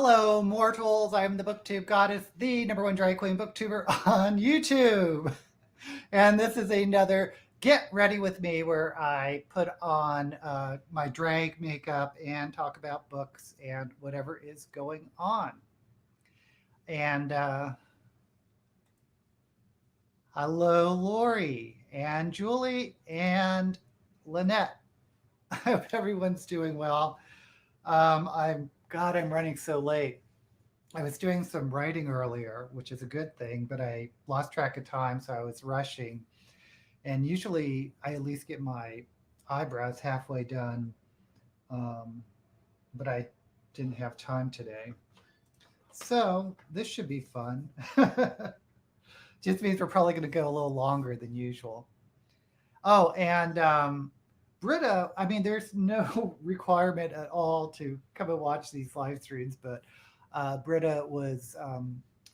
Hello, mortals. I'm the Booktube Goddess, the #1 drag queen booktuber on YouTube. And this is another Get Ready With Me where I put on my drag makeup and talk about books and whatever is going on. And hello, Lori and Julie and Lynette. I hope everyone's doing well. I'm running so late. I was doing some writing earlier, which is a good thing, but I lost track of time, so I was rushing. And usually I at least get my eyebrows halfway done, um, but I didn't have time today. So this should be fun. Just means we're probably going to go a little longer than usual. Oh, and Britta, I mean, there's no requirement at all to come and watch these live streams, but Britta was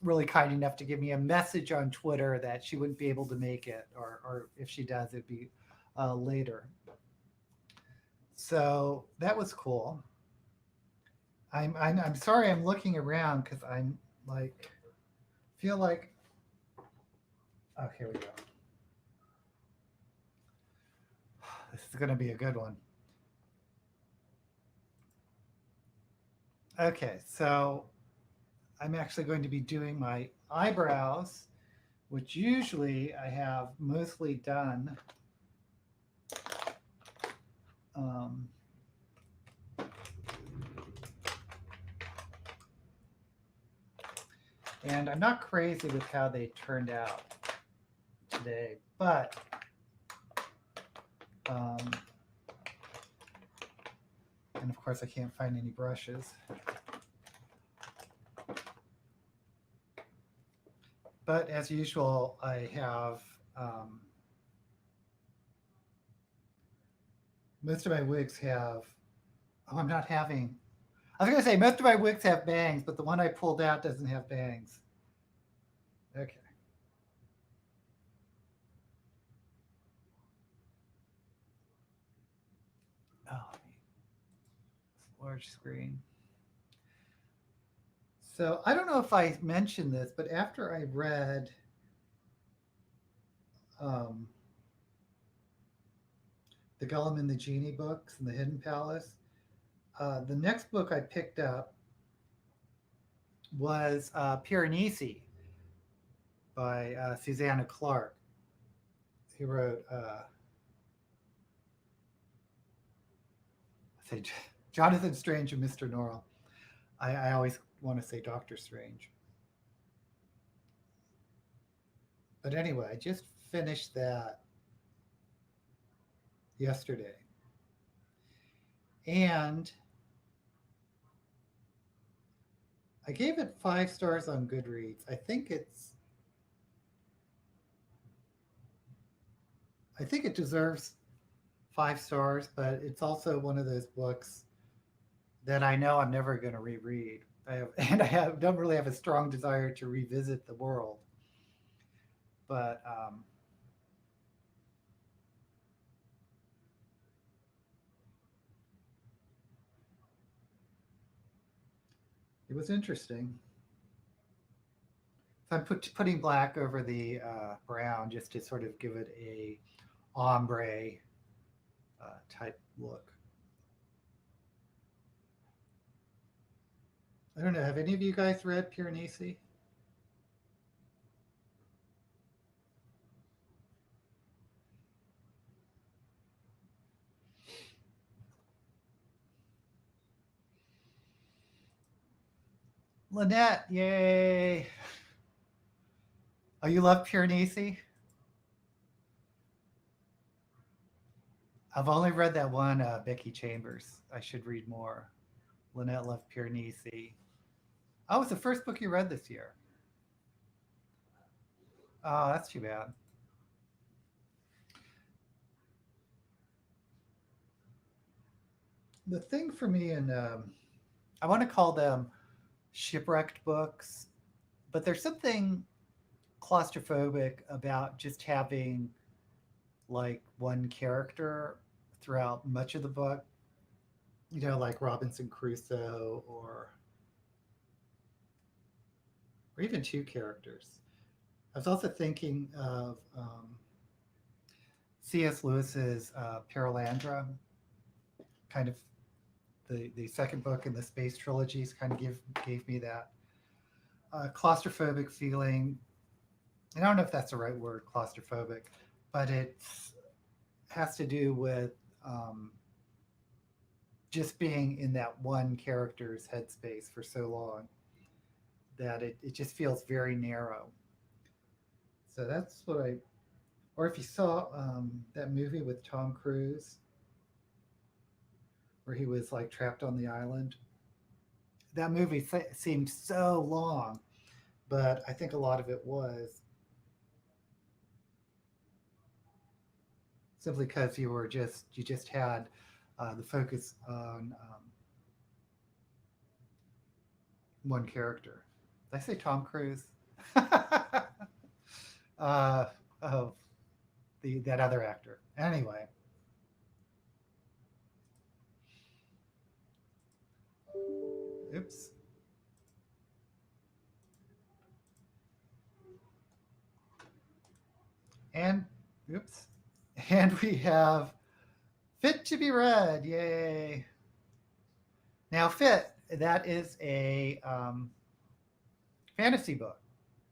really kind enough to give me a message on Twitter that she wouldn't be able to make it, or if she does, it'd be later. So that was cool. I'm sorry I'm looking around because I'm like, feel like, oh, here we go. This is going to be a good one. Okay, so I'm actually going to be doing my eyebrows, which usually I have mostly done. Um, and I'm not crazy with how they turned out today, but and of course I can't find any brushes. But as usual, I have most of my wigs have. Oh, I'm not having. I was going to say most of my wigs have bangs, but the one I pulled out doesn't have bangs. Okay. Oh, large screen. So I don't know if I mentioned this, but after I read the Gollum and the Genie books and the Hidden Palace, the next book I picked up was Piranesi by Susanna Clark, who wrote say Jonathan Strange and Mr. Norrell. I always want to say Doctor Strange. But anyway, I just finished that yesterday. And I gave it 5 stars on Goodreads. I think it deserves 5 stars, but it's also one of those books that I know I'm never going to reread. Don't really have a strong desire to revisit the world. But it was interesting. So I'm putting black over the brown just to sort of give it a ombre type look. I don't know. Have any of you guys read Piranesi? Lynette, yay! Oh, you love Piranesi? I've only read that one, Becky Chambers. I should read more. Lynette loved Piranesi. Oh, it's the first book you read this year. Oh, that's too bad. The thing for me, and I want to call them shipwrecked books, but there's something claustrophobic about just having like one character throughout much of the book, like Robinson Crusoe or or even two characters. I was also thinking of C.S. Lewis's Paralandra, kind of the second book in the space trilogies kind of gave me that claustrophobic feeling. I don't know if that's the right word, claustrophobic, but it has to do with um, just being in that one character's headspace for so long that it just feels very narrow. So that's what I, or if you saw that movie with Tom Cruise where he was like trapped on the island, that movie seemed so long, but I think a lot of it was simply because you just had the focus on one character. Did I say Tom Cruise? Oh, the that other actor. Anyway, oops, and oops, and we have Fit to be Read. Yay! Now, Fit, that is a fantasy book.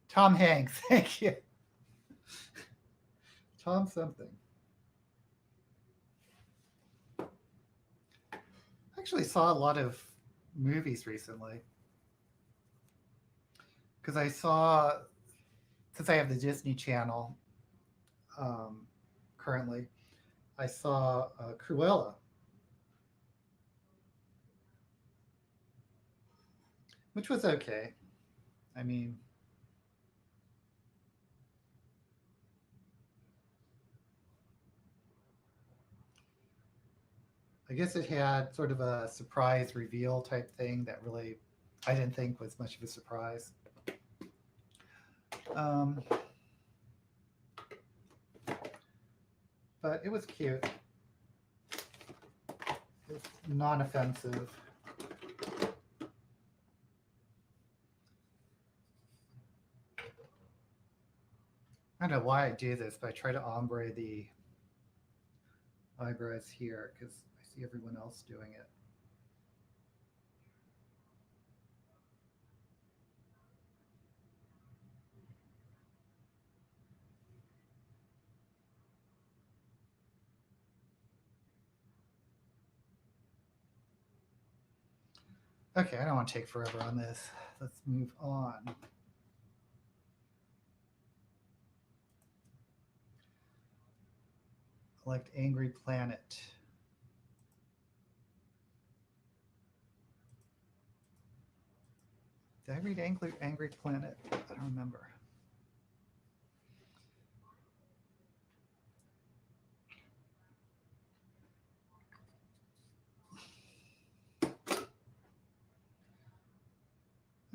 Tom Hanks. Thank you, Tom something. I actually saw a lot of movies recently because I saw, since I have the Disney Channel um, currently, I saw Cruella, which was okay. I mean, I guess it had sort of a surprise reveal type thing that really I didn't think was much of a surprise. Um, but it was cute. It's non-offensive. I don't know why I do this, but I try to ombre the eyebrows here because I see everyone else doing it. Okay, I don't want to take forever on this. Let's move on. I liked Angry Planet. Did I read Angry Planet? I don't remember.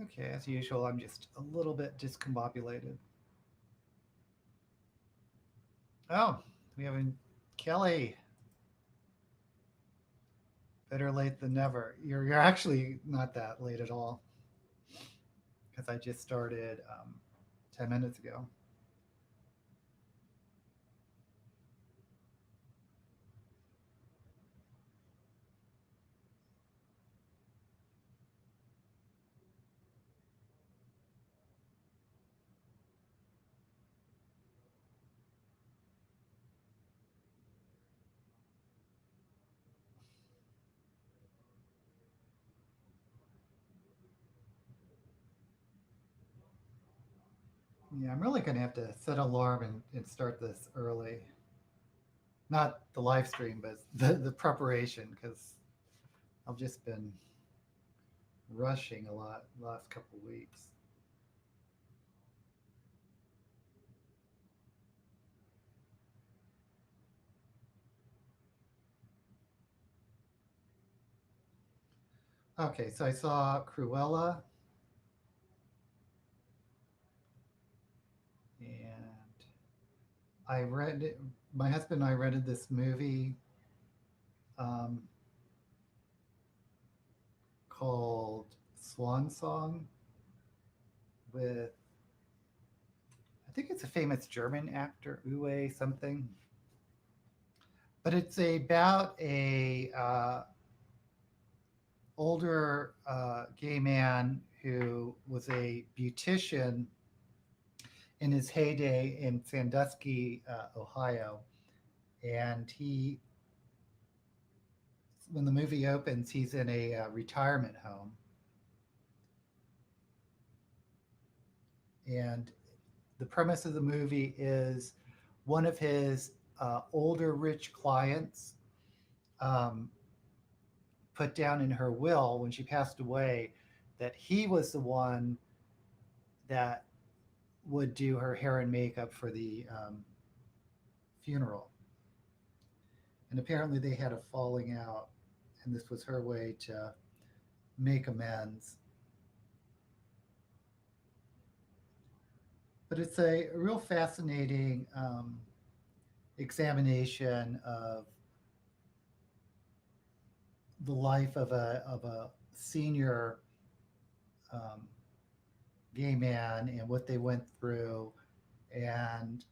Okay, as usual, I'm just a little bit discombobulated. Oh, we have Kelly. Better late than never. You're actually not that late at all because I just started 10 minutes ago. Yeah, I'm really going to have to set an alarm and start this early. Not the live stream, but the preparation because I've just been rushing a lot the last couple of weeks. Okay, so I saw Cruella and I read it, my husband and I rented this movie um, called Swan Song. with, I think it's a famous German actor, Uwe something. But it's about a older gay man who was a beautician in his heyday in Sandusky, Ohio. And he, when the movie opens, he's in a retirement home. And the premise of the movie is one of his older rich clients um, put down in her will when she passed away that he was the one that would do her hair and makeup for the funeral. And apparently they had a falling out, and this was her way to make amends. But it's a real fascinating examination of the life of a senior um, gay man and what they went through, and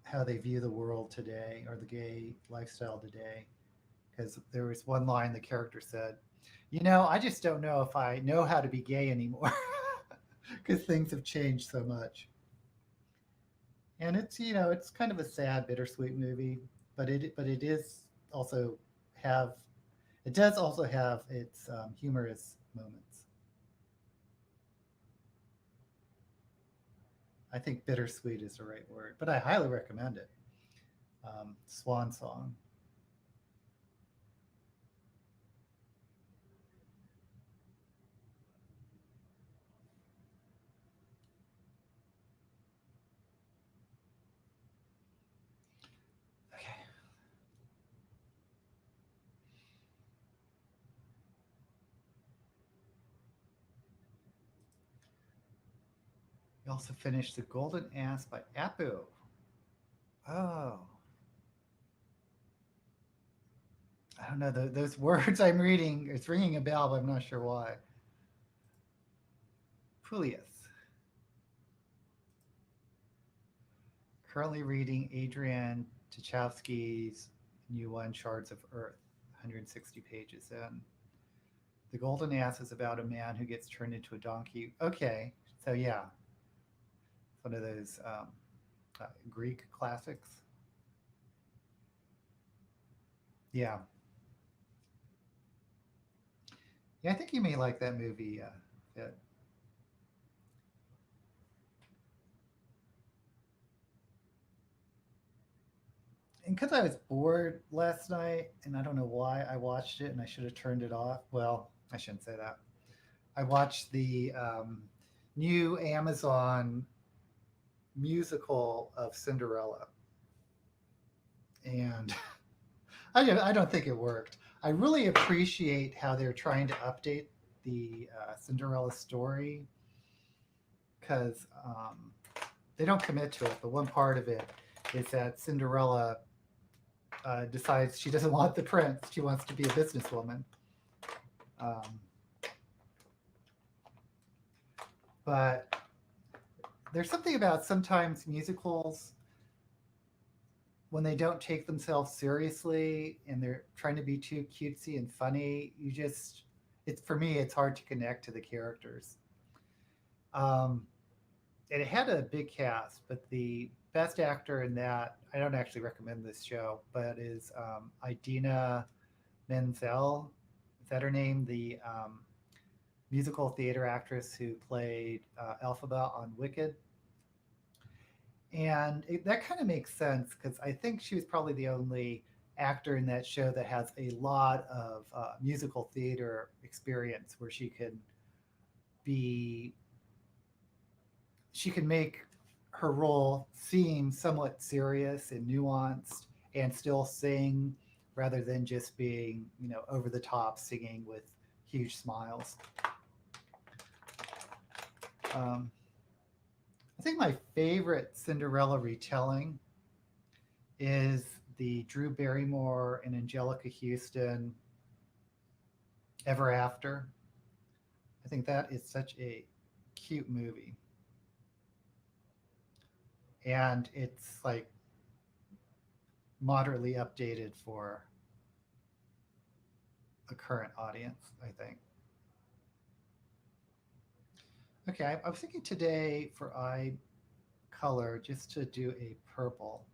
how they view the world today or the gay lifestyle today. Because there was one line the character said, "You know, I just don't know if I know how to be gay anymore," because things have changed so much. And it's, you know, it's kind of a sad, bittersweet movie, but it is also have it does also have its humorous moments. I think bittersweet is the right word, but I highly recommend it. Swan Song. Okay. We also finished The Golden Ass by Apu. Oh, I don't know. Those words I'm reading, it's ringing a bell, but I'm not sure why. Pulius. Currently reading Adrian Tchaikovsky's new one, Shards of Earth, 160 pages in. The Golden Ass is about a man who gets turned into a donkey. Okay, so yeah, it's one of those Greek classics. Yeah, yeah, I think you may like that movie. Yeah. And because I was bored last night, and I don't know why I watched it, and I should have turned it off. Well, I shouldn't say that. I watched the new Amazon musical of Cinderella, and I don't think it worked. I really appreciate how they're trying to update the Cinderella story because they don't commit to it. But one part of it is that Cinderella decides she doesn't want the prince; she wants to be a businesswoman. Um, but there's something about sometimes musicals when they don't take themselves seriously and they're trying to be too cutesy and funny. You just, it's for me, it's hard to connect to the characters. Um, and it had a big cast, but the best actor in that, I don't actually recommend this show, but is Idina Menzel. Is that her name? The musical theater actress who played Elphaba on Wicked. And that kind of makes sense because I think she was probably the only actor in that show that has a lot of musical theater experience where be she can make her role seem somewhat serious and nuanced and still sing rather than just being, you know, over the top singing with huge smiles. um, I think my favorite Cinderella retelling is the Drew Barrymore and Angelica Houston Ever After. I think that is such a cute movie. And it's like moderately updated for a current audience, I think. Okay, I was thinking today for eye color just to do a purple.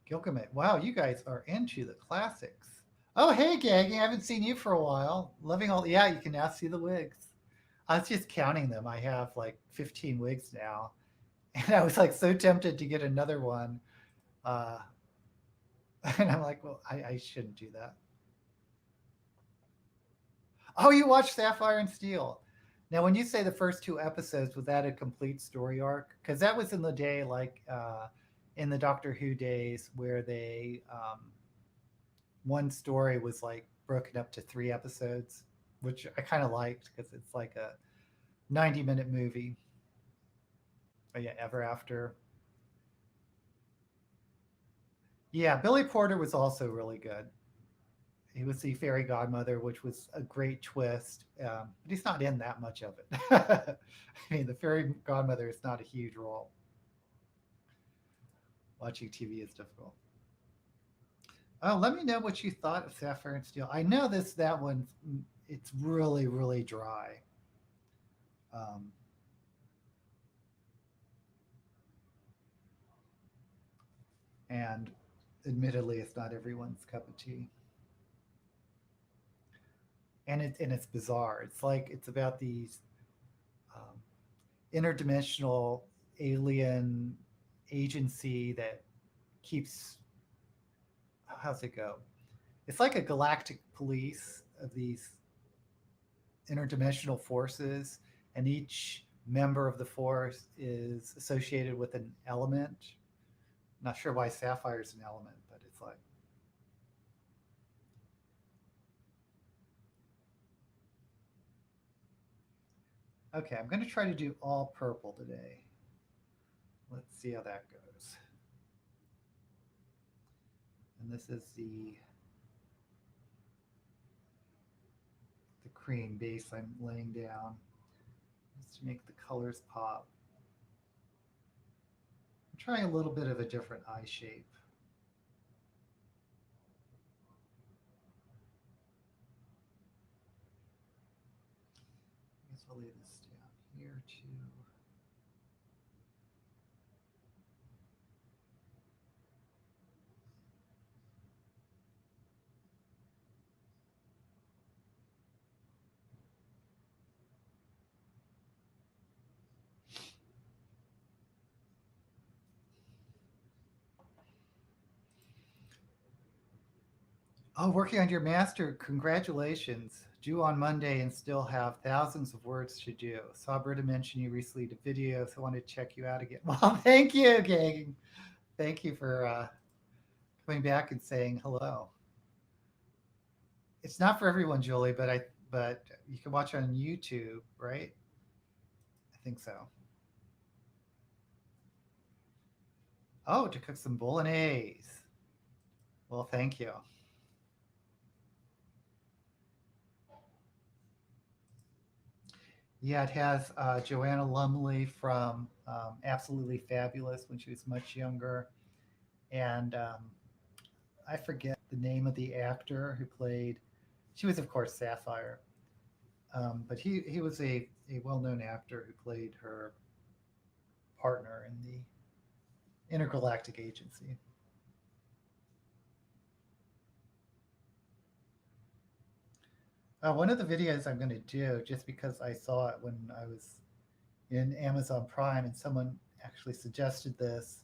Gilgamesh. Wow, you guys are into the classics. Oh, hey, Gaggy. I haven't seen you for a while. Loving all. Yeah, you can now see the wigs. I was just counting them. I have like 15 wigs now. And I was like so tempted to get another one. Uh, and I'm like, well, I shouldn't do that. Oh, you watched Sapphire and Steel. Now, when you say the first two episodes, was that a complete story arc? Because that was in the day, like in the Doctor Who days, where one story was like broken up to three episodes, which I kind of liked because it's like a 90-minute movie. But yeah, Ever After. Yeah, Billy Porter was also really good. He was the fairy godmother, which was a great twist. But he's not in that much of it. I mean, the fairy godmother is not a huge role. Watching TV is difficult. Oh, let me know what you thought of Sapphire and Steel. I know that one. It's really really dry. Um, and admittedly, it's not everyone's cup of tea. And it's bizarre. It's like it's about these um, interdimensional alien agency that keeps, how's it go? It's like a galactic police of these interdimensional forces, and each member of the force is associated with an element. Not sure why sapphire is an element, but it's like, okay, I'm going to try to do all purple today. Let's see how that goes. And this is the cream base I'm laying down just to make the colors pop. I'm trying a little bit of a different eye shape. I guess I'll lay this down here too. Oh, working on your master. Congratulations. Due on Monday and still have thousands of words to do. Saw Britta mention you recently did video, so I wanted to check you out again. Well, thank you, gang. Thank you for coming back and saying hello. It's not for everyone, Julie, but you can watch on YouTube, right? I think so. Oh, to cook some bolognese. Well, thank you. Yeah, it has Joanna Lumley from Absolutely Fabulous when she was much younger. And I forget the name of the actor who played, she was, of course, Sapphire. But he was a well known actor who played her partner in the Intergalactic Agency. One of the videos I'm going to do, just because I saw it when I was in Amazon Prime and someone actually suggested this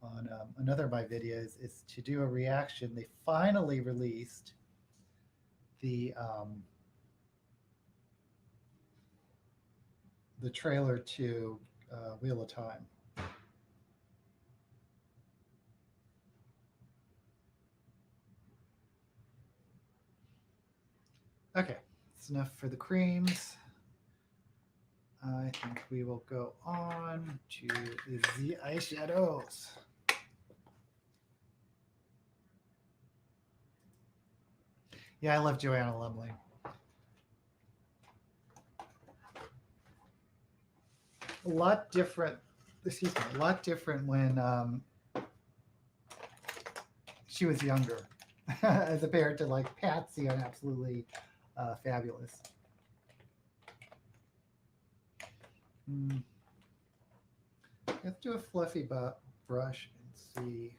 on another of my videos, is to do a reaction. They finally released the the trailer to Wheel of Time. Okay, that's enough for the creams. I think we will go on to the eyeshadows. Yeah, I love Joanna Lumley. A lot different, excuse me, a lot different when she was younger as compared to like Patsy on Absolutely Fabulous. Let's do a fluffy brush and see.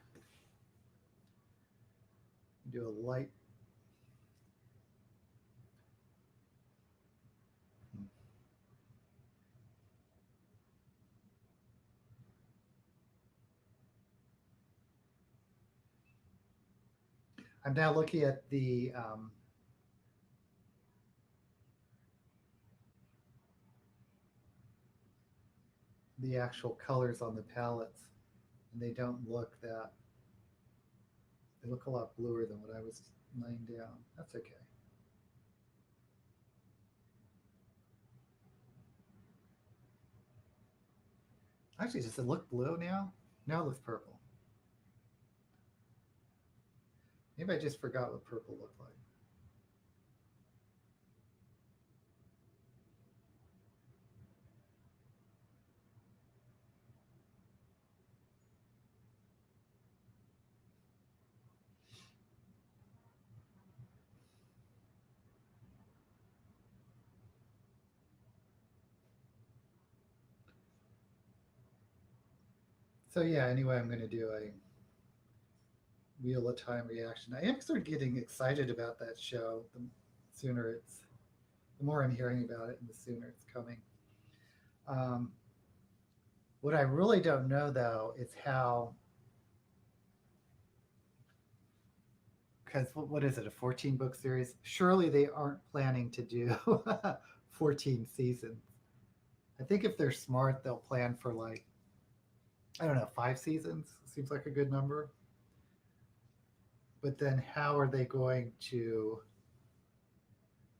Do a light. I'm now looking at the actual colors on the palettes, and they don't look that. They look a lot bluer than what I was laying down. That's okay. Actually, does it look blue now? Now it looks purple. Maybe I just forgot what purple looked like. So yeah, anyway, I'm going to do a Wheel of Time reaction. I am sort of getting excited about that show. The more I'm hearing about it, and the sooner it's coming. What I really don't know though is how, because what is it, a 14 book series? Surely they aren't planning to do 14 seasons. I think if they're smart, they'll plan for like, I don't know, 5 seasons seems like a good number. But then how are they going to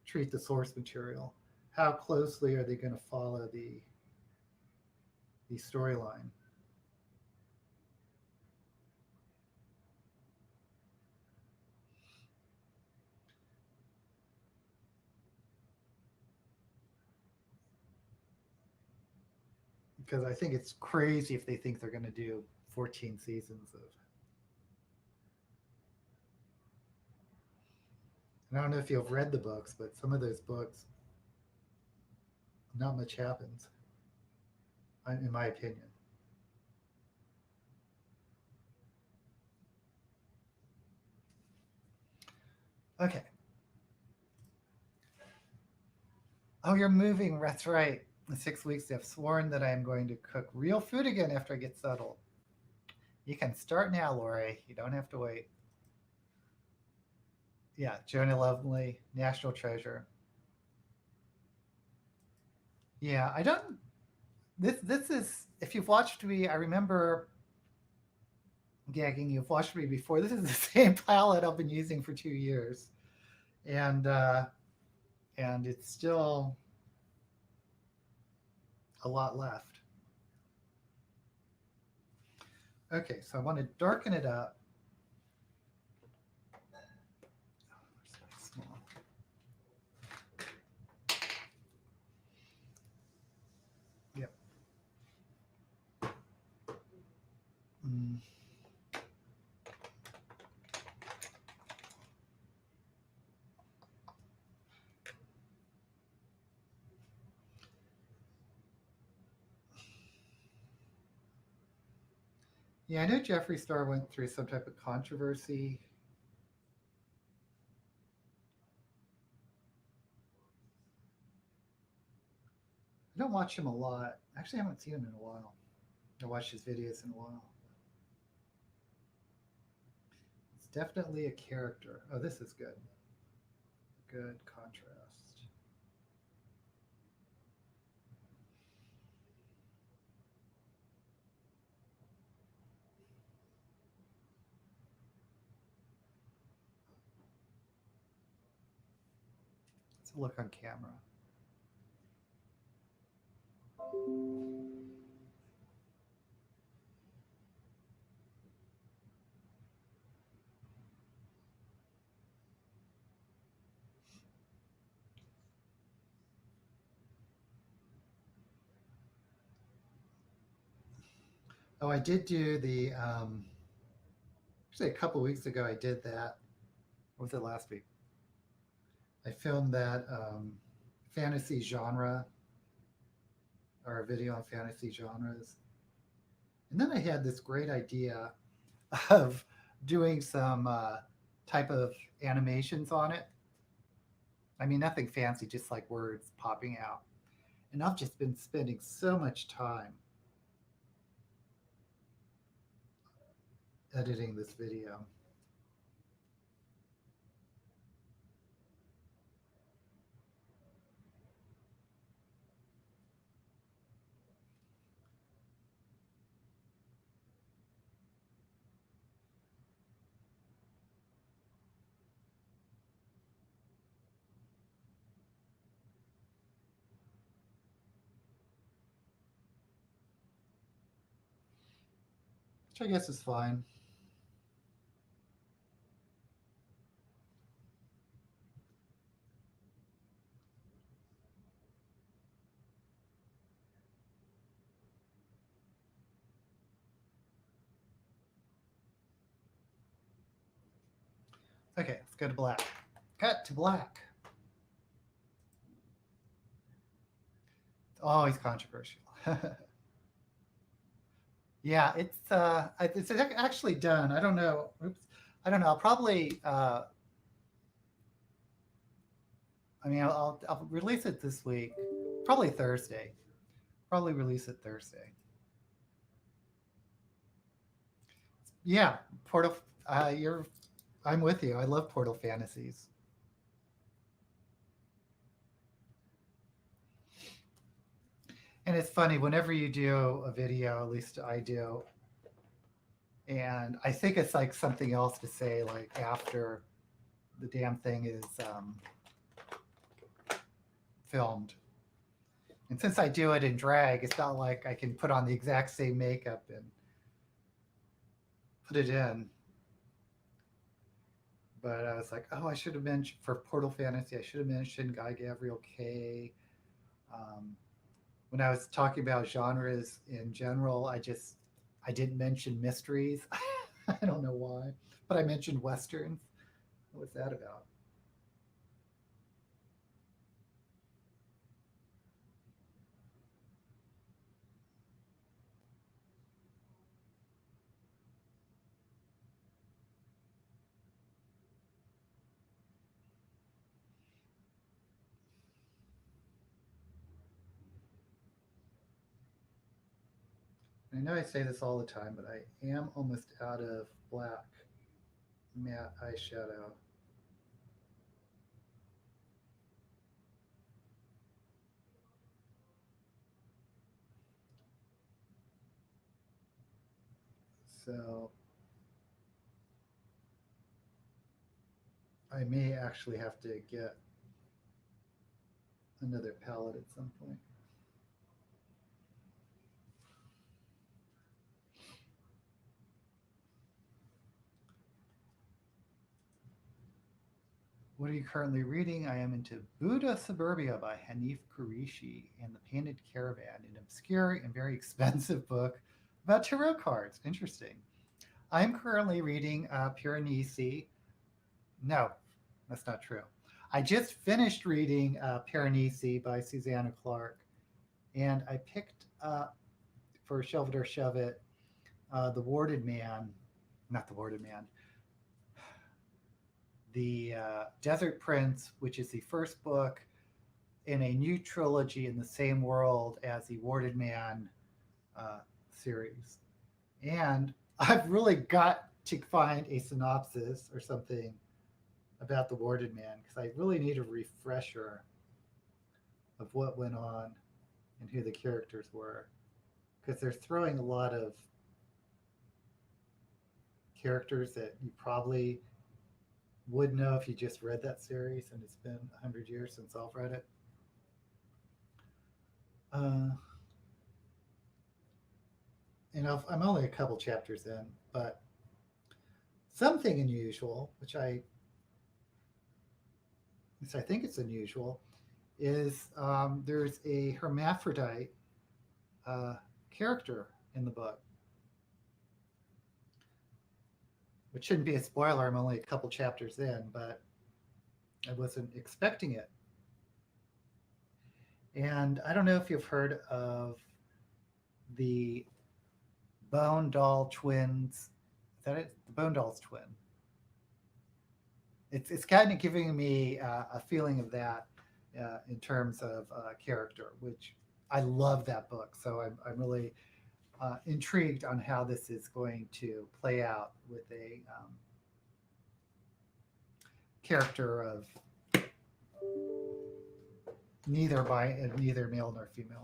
treat the source material? How closely are they going to follow the storyline? Because I think it's crazy if they think they're going to do 14 seasons of. And I don't know if you've read the books, but some of those books, not much happens, in my opinion. Okay. Oh, you're moving. That's right. In 6 weeks, I've sworn that I am going to cook real food again after I get settled. You can start now, Lori. You don't have to wait. Yeah, Jonah Lovely, National Treasure. Yeah, I don't. This is, if you've watched me, I remember gagging. You've watched me before. This is the same palette I've been using for 2 years, and it's still a lot left. Okay, so I want to darken it up. Small. Yep. Mm. Yeah, I know Jeffree Star went through some type of controversy. I don't watch him a lot. Actually, I haven't seen him in a while. I watched his videos in a while. It's definitely a character. Oh, this is good. Good contrast. Let's look on camera. Oh, I did do the, actually a couple weeks ago, I did that. What was it last week? I filmed that fantasy genre, or a video on fantasy genres. And then I had this great idea of doing some type of animations on it. I mean, nothing fancy, just like words popping out. And I've just been spending so much time editing this video. Which I guess is fine. Okay, let's go to black. Cut to black. It's always controversial. Yeah, it's actually done. I don't know. Oops. I don't know. I'll probably. I mean, I'll release it this week. Probably Thursday. Probably release it Thursday. Yeah, Portal. You're. I'm with you. I love Portal fantasies. And it's funny whenever you do a video, at least I do, and I think it's like something else to say like after the damn thing is filmed. And since I do it in drag, it's not like I can put on the exact same makeup and put it in. But I was like, oh, I should have mentioned for Portal Fantasy, I should have mentioned Guy Gavriel K. When I was talking about genres in general, I didn't mention mysteries. I don't know why, but I mentioned westerns. What was that about? I know I say this all the time, but I am almost out of black matte eyeshadow. So I may actually have to get another palette at some point. What are you currently reading? I am into Buddha Suburbia by Hanif Qureshi and The Painted Caravan, an obscure and very expensive book about tarot cards. Interesting. I'm currently reading Piranesi. No, that's not true. I just finished reading Piranesi by Susanna Clark, and I picked up for Shove It or Shove It, The Warded Man, not The Warded Man, The Desert Prince, which is the first book in a new trilogy in the same world as the Warded Man series. And I've really got to find a synopsis or something about the Warded Man because I really need a refresher of what went on and who the characters were because they're throwing a lot of characters that you probably would know if you just read that series, and it's been 100 years since I've read it. I'm only a couple chapters in, but something unusual, which I think it's unusual, is there's a hermaphrodite uh, character in the book, which shouldn't be a spoiler. I'm only a couple chapters in, but I wasn't expecting it. And I don't know if you've heard of the Bone Doll twins. Is that it? The Bone Doll's twin. It's kind of giving me a feeling of that in terms of character, which I love that book. So I'm really intrigued on how this is going to play out with a character of neither male nor female.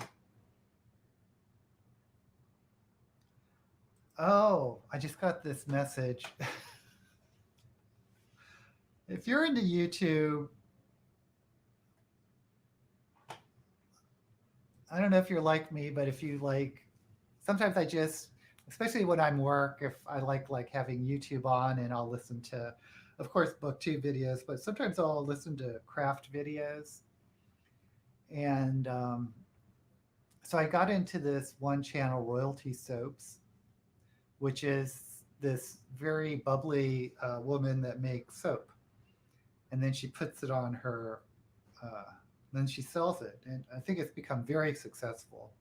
Oh, I just got this message. If you're into YouTube, I don't know if you're like me, but if you like, sometimes I just, especially when I'm work, if I like having YouTube on and I'll listen to, of course, Booktube videos, but sometimes I'll listen to craft videos. And so I got into this one channel, Royalty Soaps, which is this very bubbly woman that makes soap. And then she puts it on her, then she sells it. And I think it's become very successful.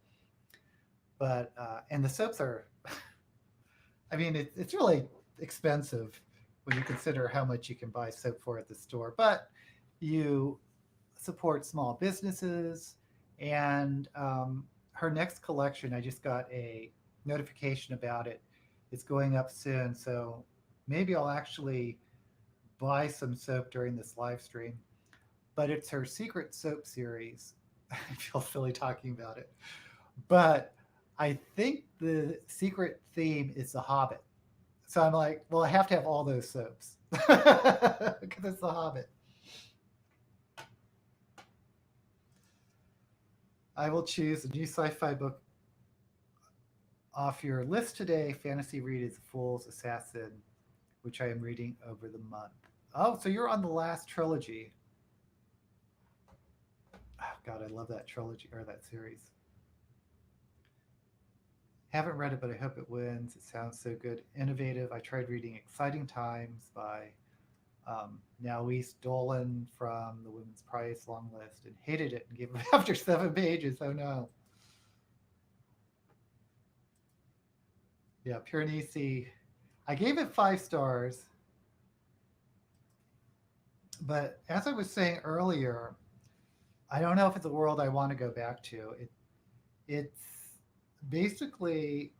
But, and the soaps are, I mean, it's really expensive when you consider how much you can buy soap for at the store. But you support small businesses. And her next collection, I just got a notification about it. It's going up soon. So maybe I'll actually buy some soap during this live stream. But it's her secret soap series. I feel silly talking about it. But I think the secret theme is The Hobbit. So I'm like, well, I have to have all those soaps because it's The Hobbit. I will choose a new sci-fi book off your list today. Fantasy read is Fool's Assassin, which I am reading over the month. Oh, so you're on the last trilogy. Oh, God, I love that trilogy or that series. Haven't read it, but I hope it wins. It sounds so good. Innovative. I tried reading Exciting Times by Nowise Dolan from the Women's Prize long list and hated it and gave it after 7 pages. Oh no. Yeah, Piranesi. I gave it 5 stars. But as I was saying earlier, I don't know if it's a world I want to go back to. It's basically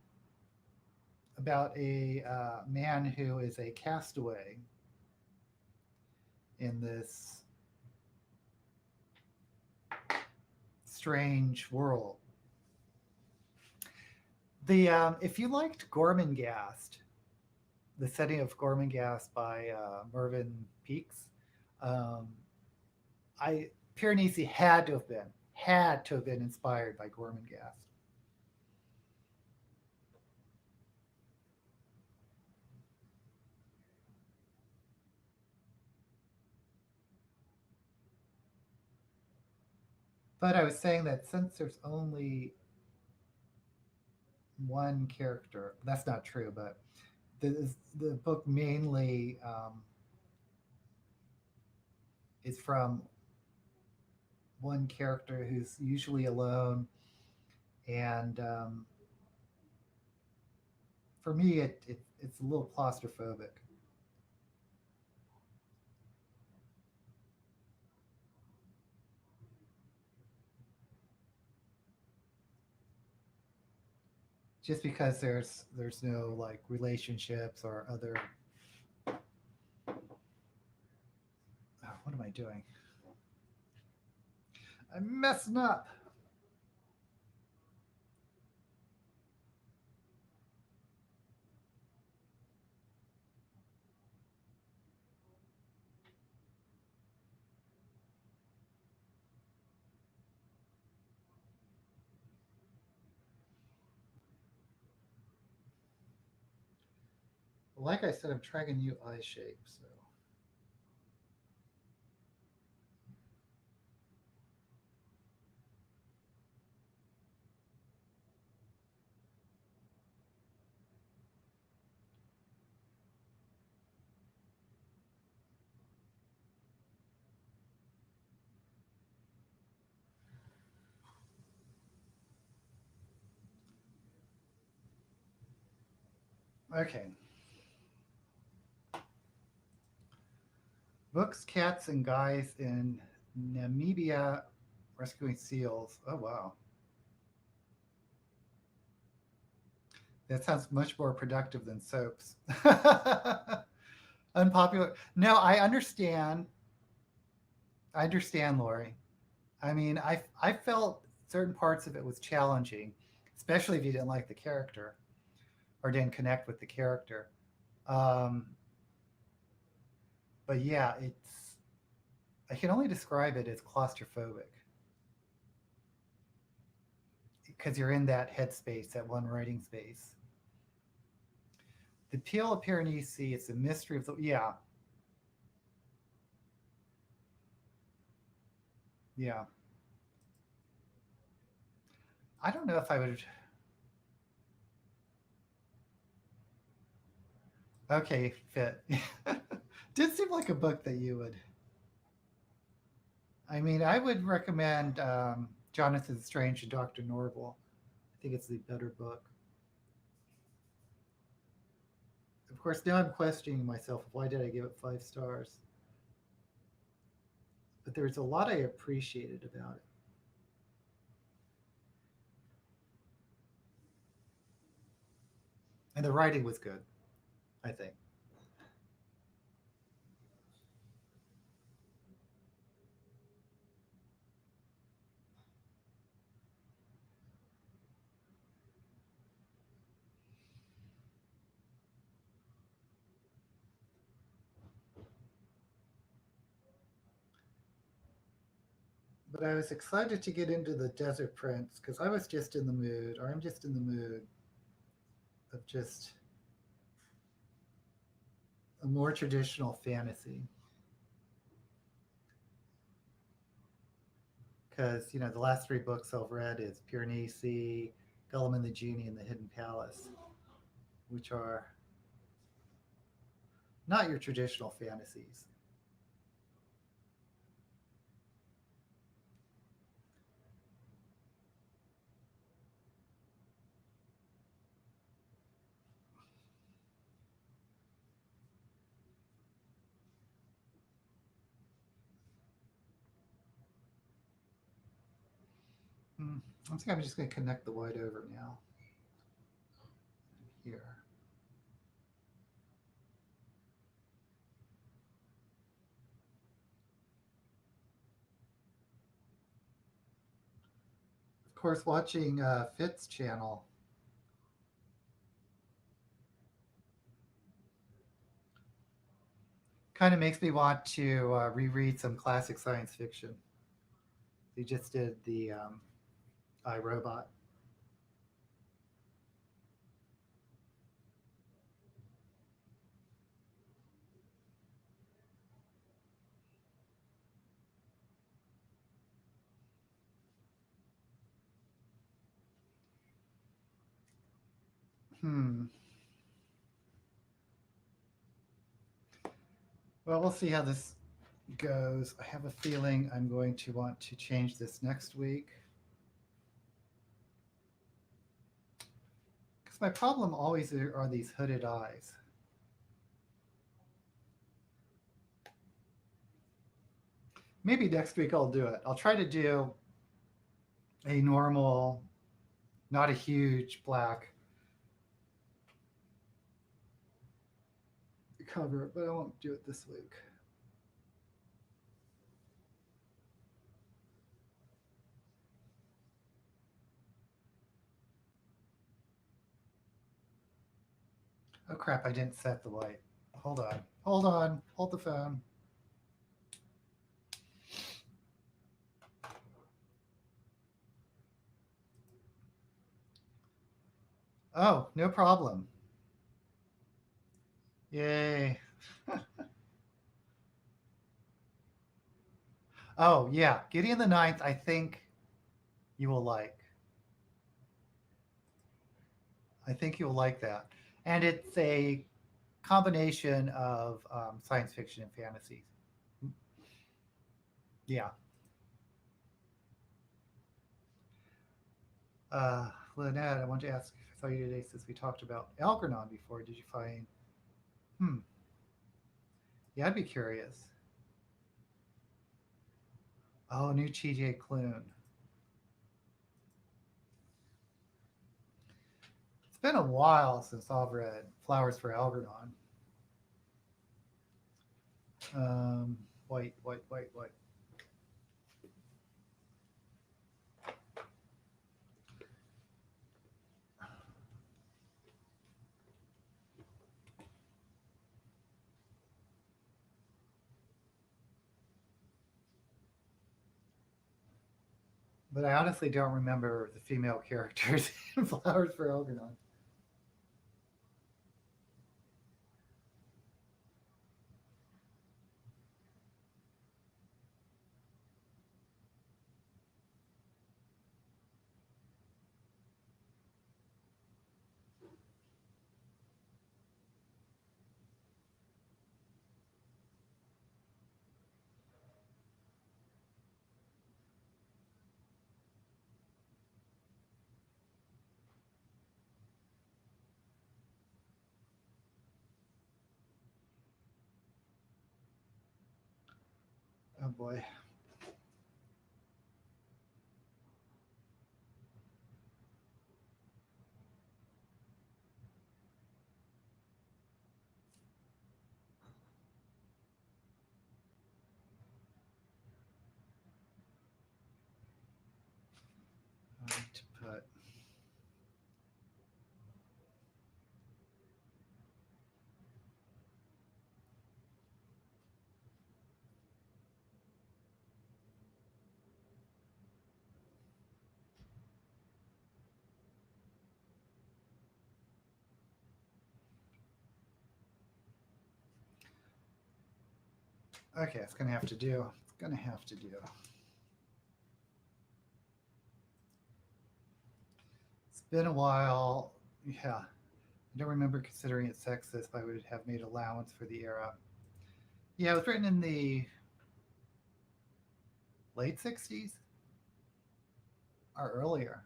about a man who is a castaway in this strange world. If you liked Gormenghast, the setting of Gormenghast by Mervyn Peaks, Piranesi had to have been inspired by Gormenghast. But I was saying that since there's only one character, that's not true, but the book mainly is from one character who's usually alone. And for me, it's a little claustrophobic. Just because there's no like relationships or other. Oh, what am I doing? I'm messing up. Like I said, I'm trying a new eye shape. So okay. Books, cats, and guys in Namibia rescuing seals. Oh wow, that sounds much more productive than soaps. Unpopular. No, I understand. I understand, Lori. I mean, I felt certain parts of it was challenging, especially if you didn't like the character or didn't connect with the character. Um, but yeah, it's I can only describe it as claustrophobic because you're in that headspace, that one writing space. The appeal of Piranesi, it's a mystery of the yeah, yeah. I don't know if I would. Okay, fit. Did seem like a book that you would. I mean, I would recommend Jonathan Strange and Dr. Norval. I think it's the better book. Of course, now I'm questioning myself. Why did I give it 5 stars? But there's a lot I appreciated about it, and the writing was good. I think. But I was excited to get into the Desert Prince because I was just in the mood, or I'm just in the mood of just a more traditional fantasy. Because the last 3 books I've read is Piranesi, Gullum and the Genie, and the Hidden Palace, which are not your traditional fantasies. Hmm. I think I'm just going to connect the white over now here. Of course, watching Fitz channel kind of makes me want to reread some classic science fiction. He just did the I Robot. Hmm. Well, we'll see how this goes. I have a feeling I'm going to want to change this next week because my problem always are these hooded eyes. Maybe next week I'll do it. I'll try to do a normal, not a huge black cover, but I won't do it this week. Oh crap, I didn't set the light. Hold on. Hold on. Hold the phone. Oh, no problem. Yay. Oh, yeah. Gideon the Ninth, I think you will like. I think you'll like that. And it's a combination of science fiction and fantasy. Yeah. Lynette, I wanted to ask if I saw you today since we talked about Algernon before. Did you find? Hmm. Yeah, I'd be curious. Oh, new TJ Klune. It's been a while since I've read Flowers for Algernon. Um, wait. But I honestly don't remember the female characters in Flowers for Algernon. Oh boy. I need to put. Okay, it's gonna have to do. It's gonna have to do. It's been a while. Yeah, I don't remember considering it sexist, but I would have made allowance for the era. Yeah, it was written in the late '60s or earlier.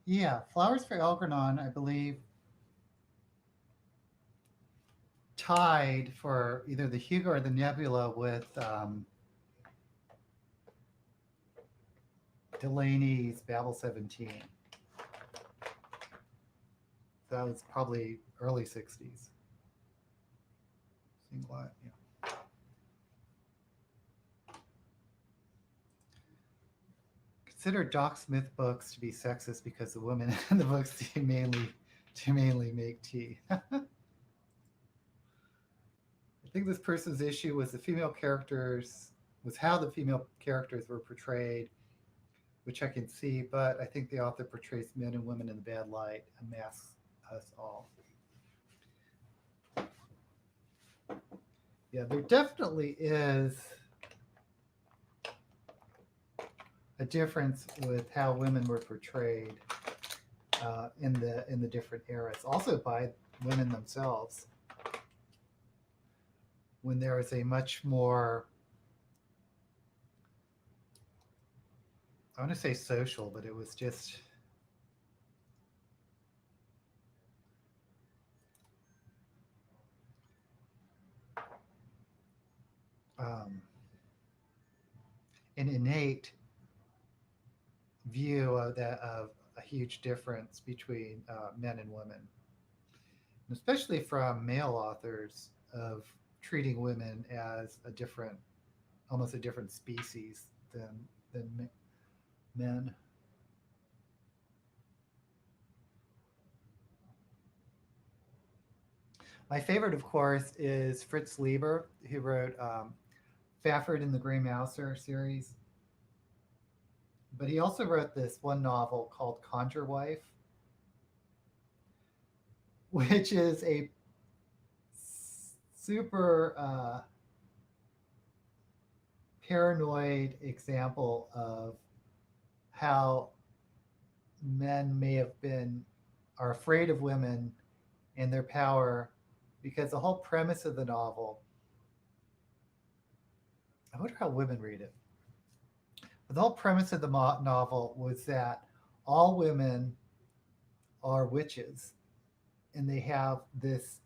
Yeah, Flowers for Algernon, I believe, tied for either the Hugo or the Nebula with Delaney's Babel 17. That was probably early '60s. Seeing a lot, yeah. Consider Doc Smith books to be sexist because the women in the books do mainly make tea. I think this person's issue was the female characters was how the female characters were portrayed, which I can see, but I think the author portrays men and women in a bad light and masks us all. Yeah, there definitely is a difference with how women were portrayed in the different eras, also by women themselves. When there is a much more I want to say social, but it was just um, an innate view of that of a huge difference between men and women, and especially from male authors of treating women as a different, almost a different species than men. My favorite, of course, is Fritz Lieber, who wrote Fafford and the Grey Mouser series. But he also wrote this one novel called Conjure Wife, which is a super paranoid example of how men may have been are afraid of women and their power, because the whole premise of the novel, I wonder how women read it, but the whole premise of the novel was that all women are witches and they have this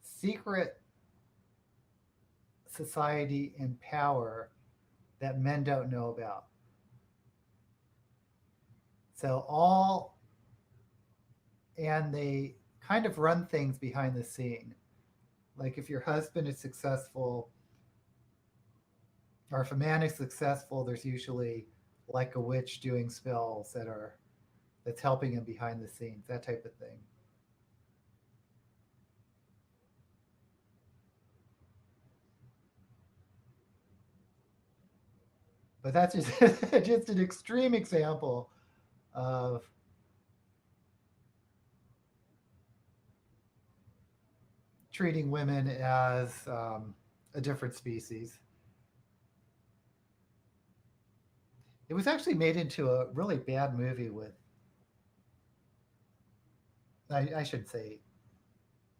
secret society and power that men don't know about. So all, and they kind of run things behind the scene. Like if your husband is successful, or if a man is successful, there's usually like a witch doing spells that's helping him behind the scenes, that type of thing. But that's just just an extreme example of treating women as a different species. It was actually made into a really bad movie with, I should say,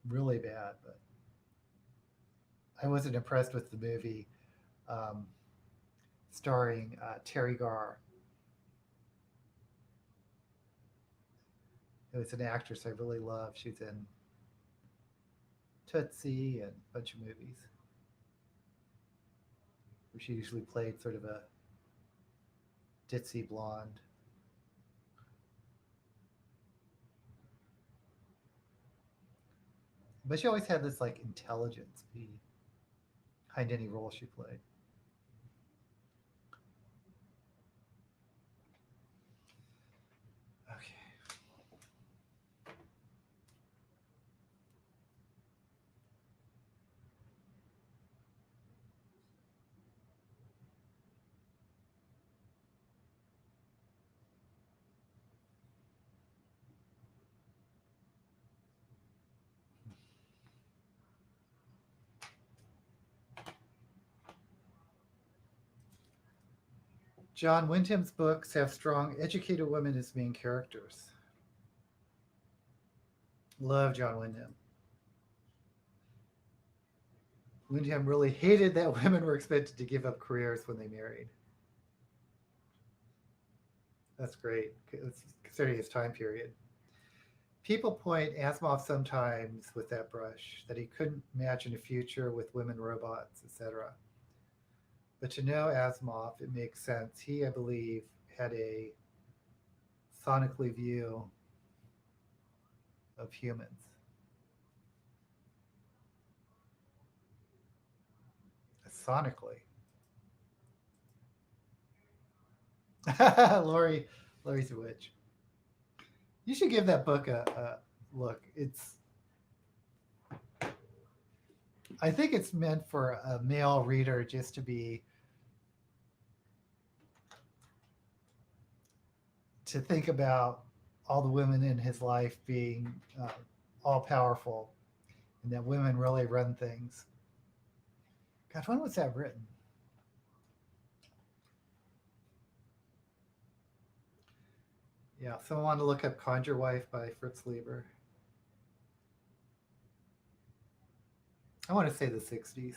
really bad, but I wasn't impressed with the movie um, starring Terry Garr. It was an actress I really love. She's in Tootsie and a bunch of movies where she usually played sort of a ditzy blonde. But she always had this like intelligence behind any role she played. Okay. John Wyndham's books have strong, educated women as main characters. Love John Wyndham. Wyndham really hated that women were expected to give up careers when they married. That's great, considering his time period. People point Asimov sometimes with that brush, that he couldn't imagine a future with women robots, etc. But to know Asimov, it makes sense. He, I believe, had a sonically view of humans. Sonically. Lori's a witch. You should give that book a look. I think it's meant for a male reader just to think about all the women in his life being all powerful, and that women really run things. God, when was that written? Yeah, someone wanted to look up Conjure Wife by Fritz Lieber. I want to say the 60s.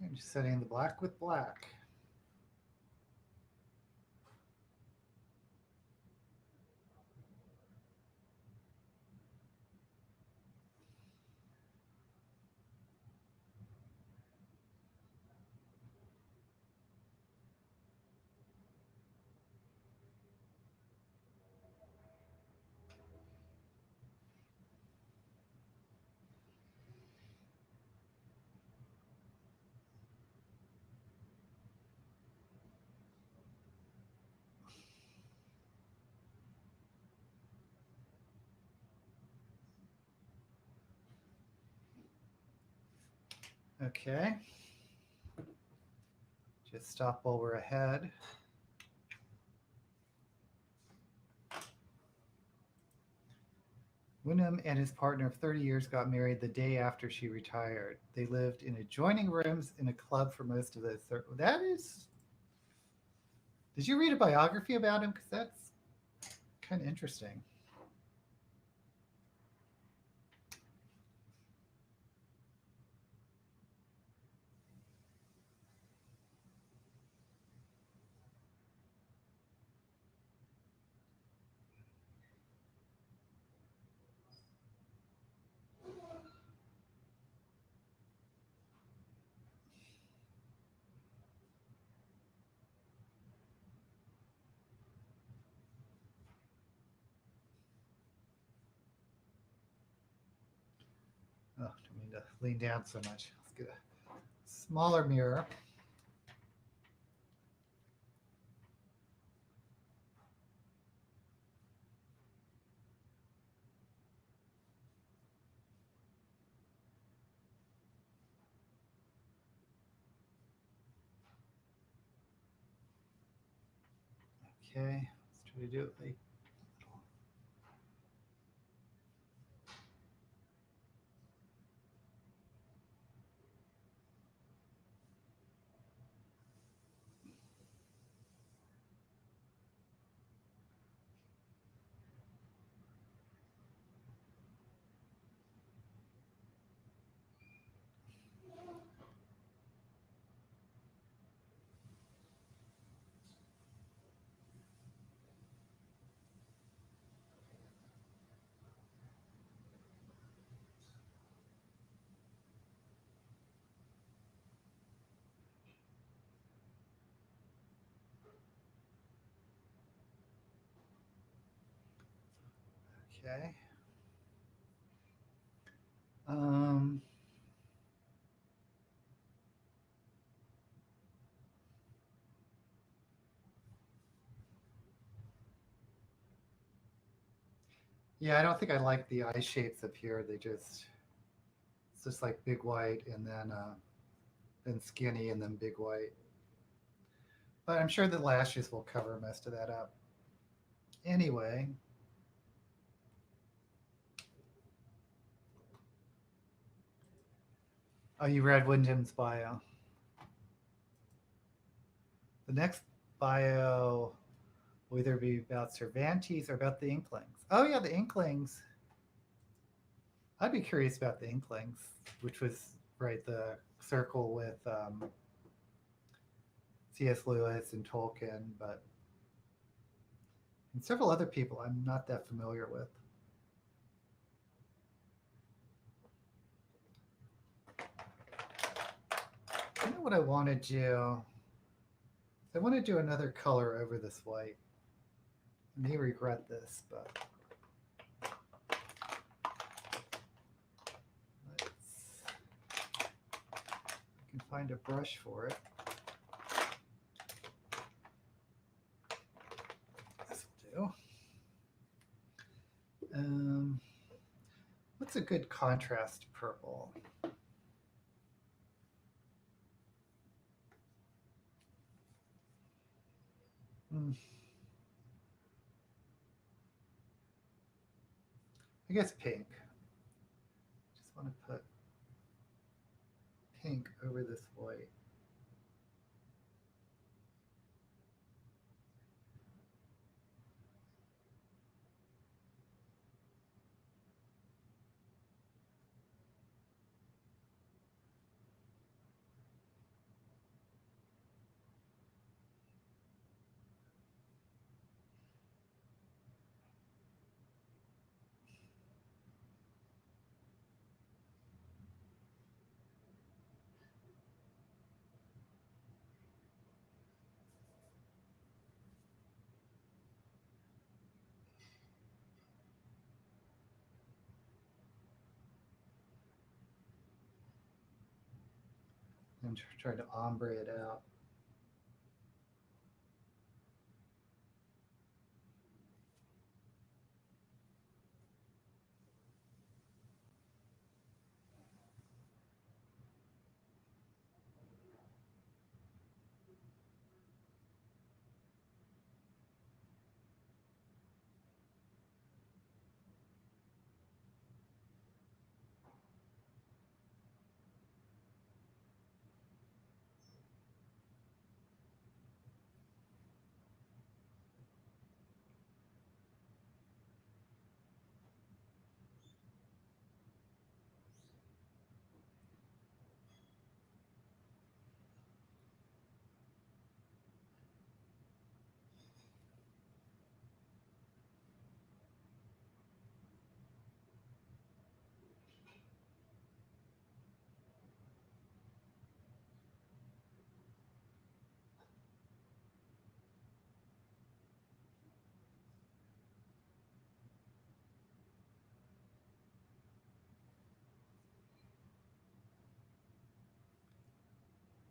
I'm just setting the black with black. Okay. Just stop while we're ahead. Wyndham and his partner of 30 years got married the day after she retired. They lived in adjoining rooms in a club for most of the that is. Did you read a biography about him? Because that's kind of interesting. Oh, don't mean to lean down so much. Let's get a smaller mirror. Okay, let's try to do it like. Okay. Um, yeah, I don't think I like the eye shapes up here. It's just like big white and then skinny and then big white. But I'm sure the lashes will cover most of that up. Anyway, oh, you read Wyndham's bio. The next bio will either be about Cervantes or about the Inklings. Oh yeah, the Inklings. I'd be curious about the Inklings, which was right the circle with C.S. Lewis and Tolkien, but and several other people I'm not that familiar with. You know what I want to do? I want to do another color over this white. I may regret this, but I can find a brush for it. This will do. What's a good contrast purple? I guess pink. Just want to put pink over this white. I'm trying to ombre it out.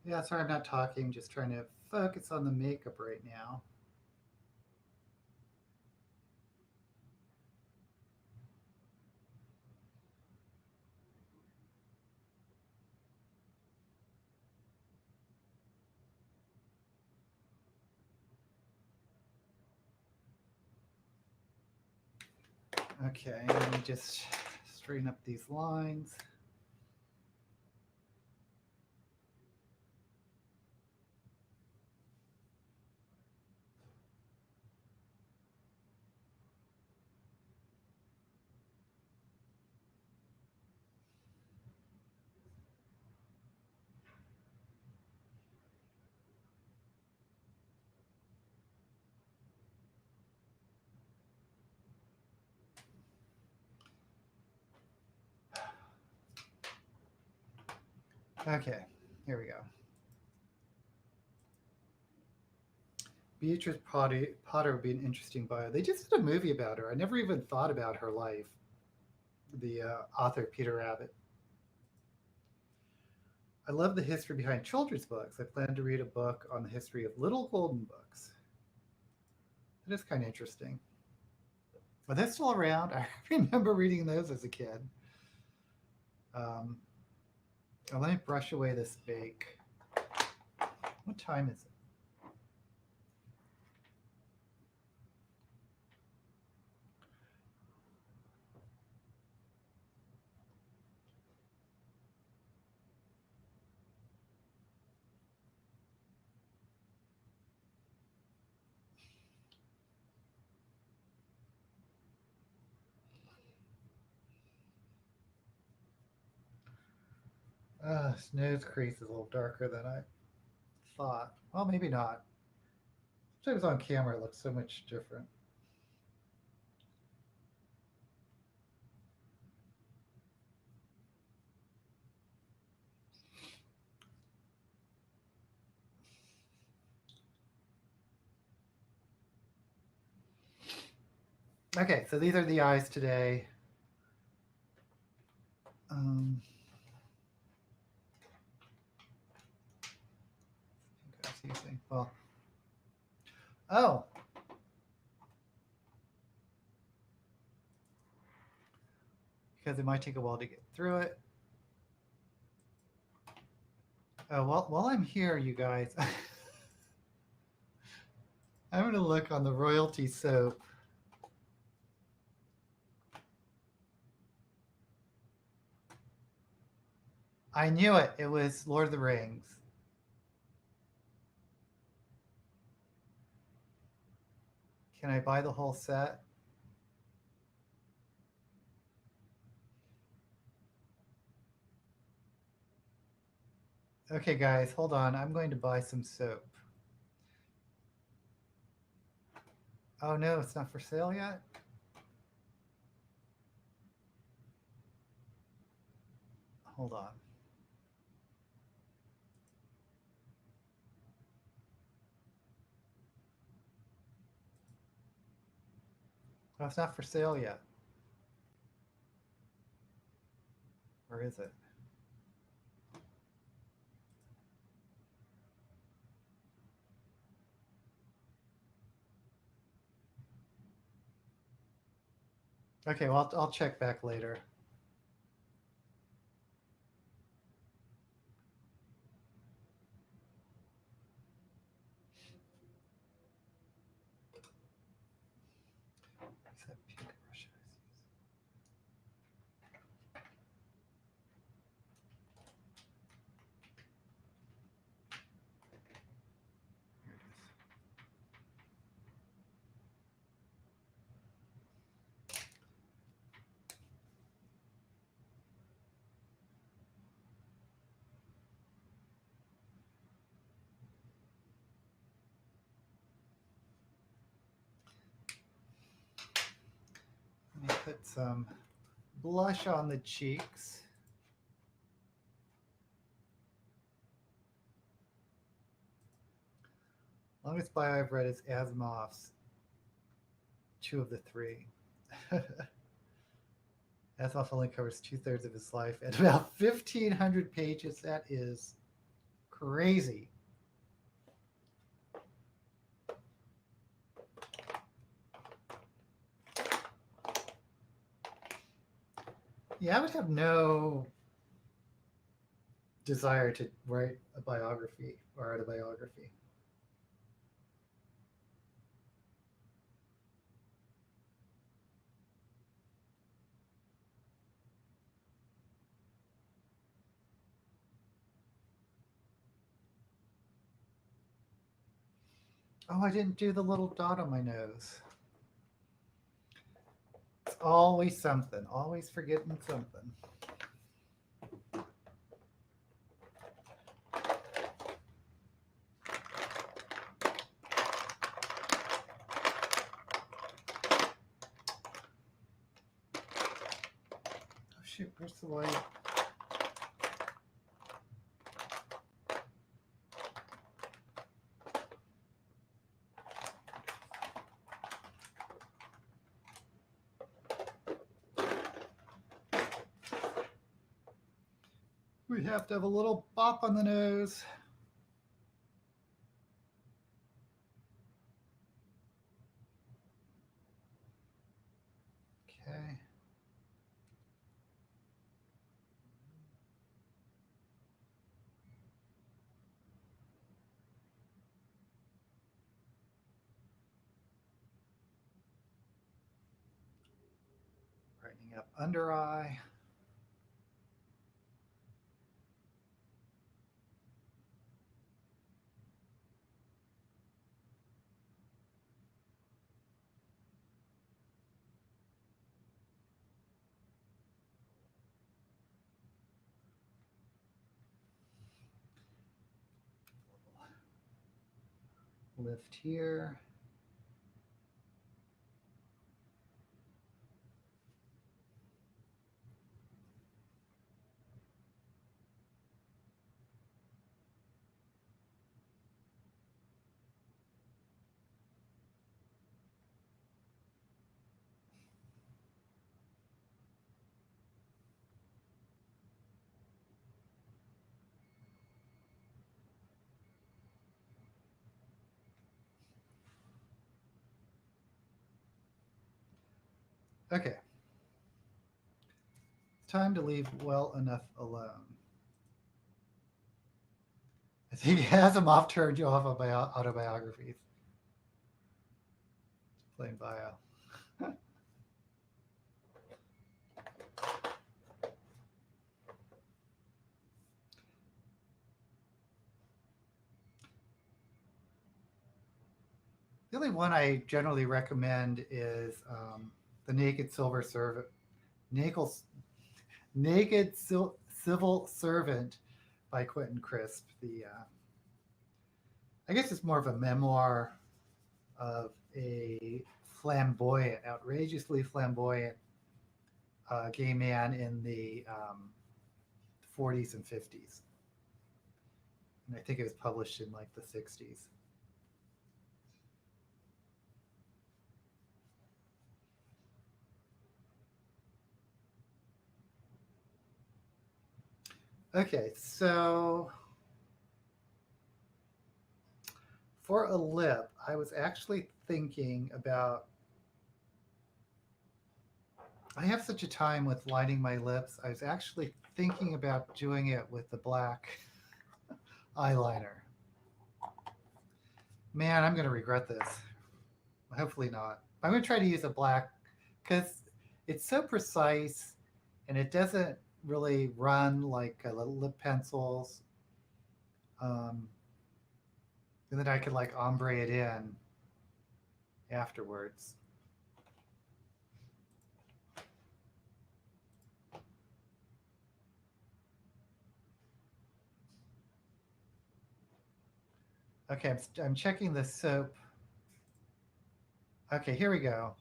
Yeah, sorry I'm not talking, just trying to focus on the makeup right now. Okay, let me just straighten up these lines. Okay, here we go. Beatrice Potter would be an interesting bio. They just did a movie about her. I never even thought about her life. The author, Peter Rabbit. I love the history behind children's books. I plan to read a book on the history of little golden books. It is kind of interesting. Are they still around? I remember reading those as a kid. Let me brush away this bake. What time is it? Snow's crease is a little darker than I thought. Well, maybe not. Sometimes on camera it looks so much different. Okay, so these are the eyes today. I think I was using, well, oh, because it might take a while to get through it. Oh, well, while I'm here, you guys, I'm going to look on the royalty soap. I knew it. It was Lord of the Rings. Can I buy the whole set? Okay, guys, hold on. I'm going to buy some soap. Oh, no, it's not for sale yet? Hold on. Oh, it's not for sale yet. Where is it? Okay, well, I'll check back later. What's that pink brush I was using? Here it is. Let me put some blush on the cheeks. Longest bio I've read is Asimov's Two of the Three. Asimov only covers 2/3 of his life at about 1,500 pages. That is crazy. Yeah, I would have no desire to write a biography or autobiography. Oh, I didn't do the little dot on my nose. It's always something, always forgetting something. Oh shoot, where's the light? We have to have a little bop on the nose. Okay. Brightening up under eye. Lift here. Okay. It's time to leave well enough alone. I think Asimov turned you off of autobiographies. Plain bio. The only one I generally recommend is The Naked Silver Servant. Naked Civil Servant by Quentin Crisp. I guess it's more of a memoir of a flamboyant, outrageously flamboyant gay man in the 40s and 50s. And I think it was published in like the 60s. Okay, so for a lip, I was actually thinking about I have such a time with lining my lips. I was actually thinking about doing it with the black eyeliner. Man, I'm going to regret this. Hopefully not. I'm going to try to use a black because it's so precise and it doesn't really run like lip pencils. Um, and then I could like ombre it in afterwards. Okay, I'm checking the soap. Okay, here we go.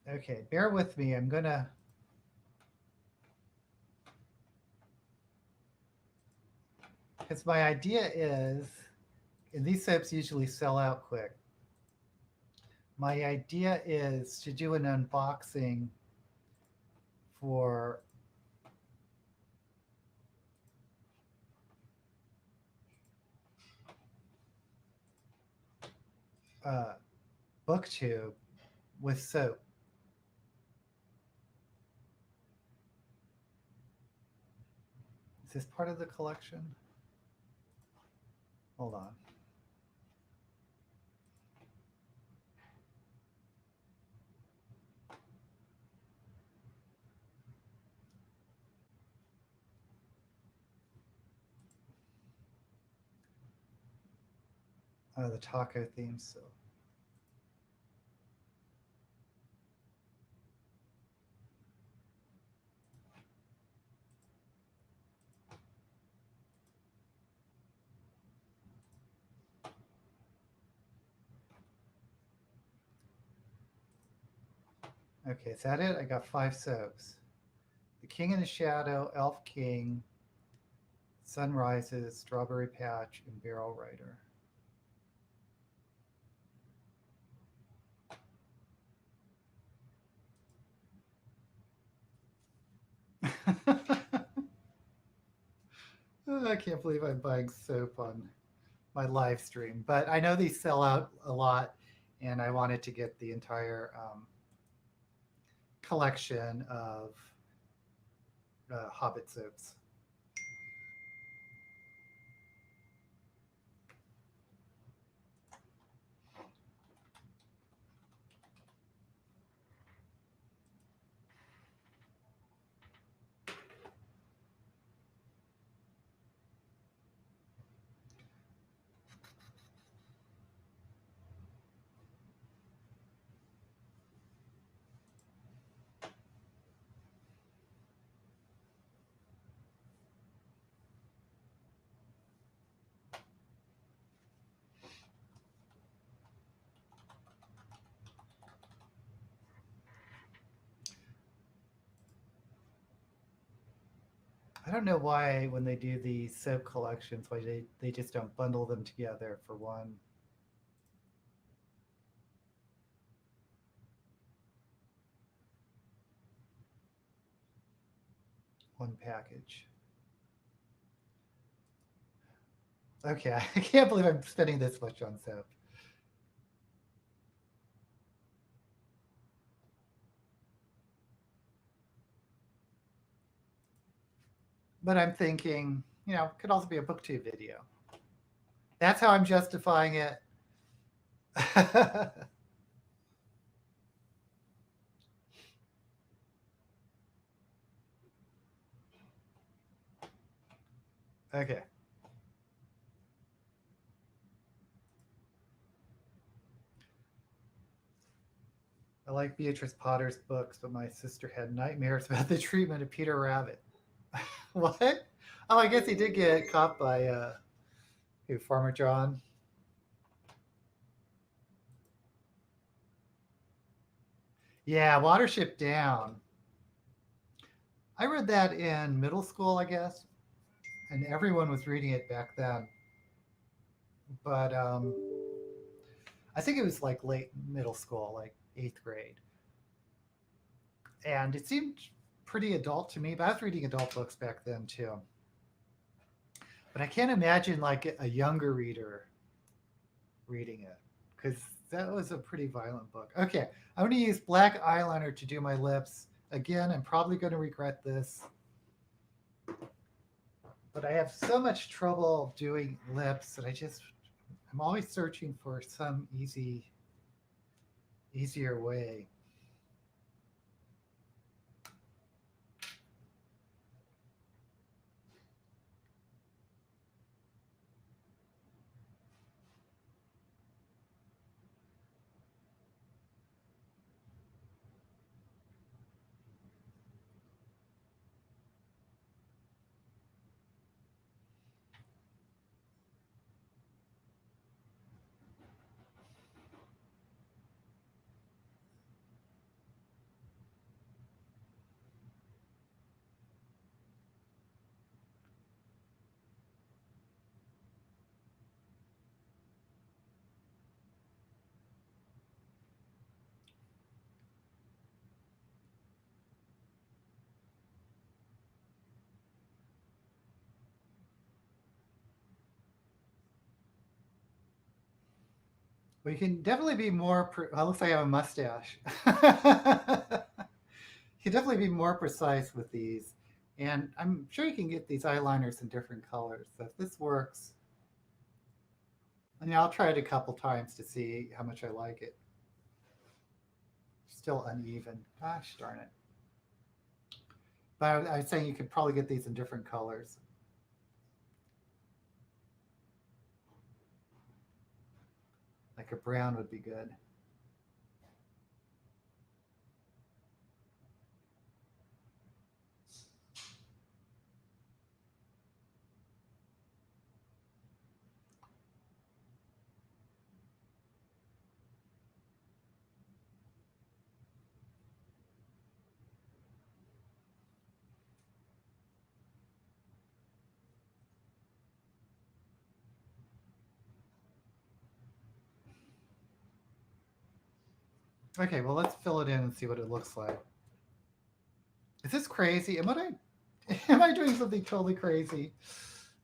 Okay, bear with me. I'm gonna. Because my idea is, and these soaps usually sell out quick. My idea is to do an unboxing for Booktube with soap. Is this part of the collection? Hold on. Oh, the taco theme soap. Okay, is that it? I got 5 soaps. The King in the Shadow, Elf King, Sunrises, Strawberry Patch, and Barrel Rider. I can't believe I'm buying soap on my live stream, but I know these sell out a lot, and I wanted to get the entire collection of Hobbit soaps. I don't know why when they do these soap collections, why they just don't bundle them together for one package. Okay, I can't believe I'm spending this much on soap. But I'm thinking, it could also be a booktube video. That's how I'm justifying it. Okay. I like Beatrice Potter's books, but my sister had nightmares about the treatment of Peter Rabbit. What? Oh, I guess he did get caught by who? Farmer John. Yeah, Watership Down. I read that in middle school, I guess, and everyone was reading it back then. But I think it was like late middle school, like 8th grade. And it seemed pretty adult to me, but I was reading adult books back then too. But I can't imagine like a younger reader reading it because that was a pretty violent book. Okay, I'm going to use black eyeliner to do my lips. Again, I'm probably going to regret this, but I have so much trouble doing lips that I'm always searching for some easier way. We can definitely be more. Well, looks like I have a mustache. You can definitely be more precise with these, and I'm sure you can get these eyeliners in different colors. So if this works, I'll try it a couple times to see how much I like it. Still uneven. Gosh darn it! But I was saying you could probably get these in different colors. Like a brown would be good. Okay, well let's fill it in and see what it looks like. Is this crazy? Am I doing something totally crazy?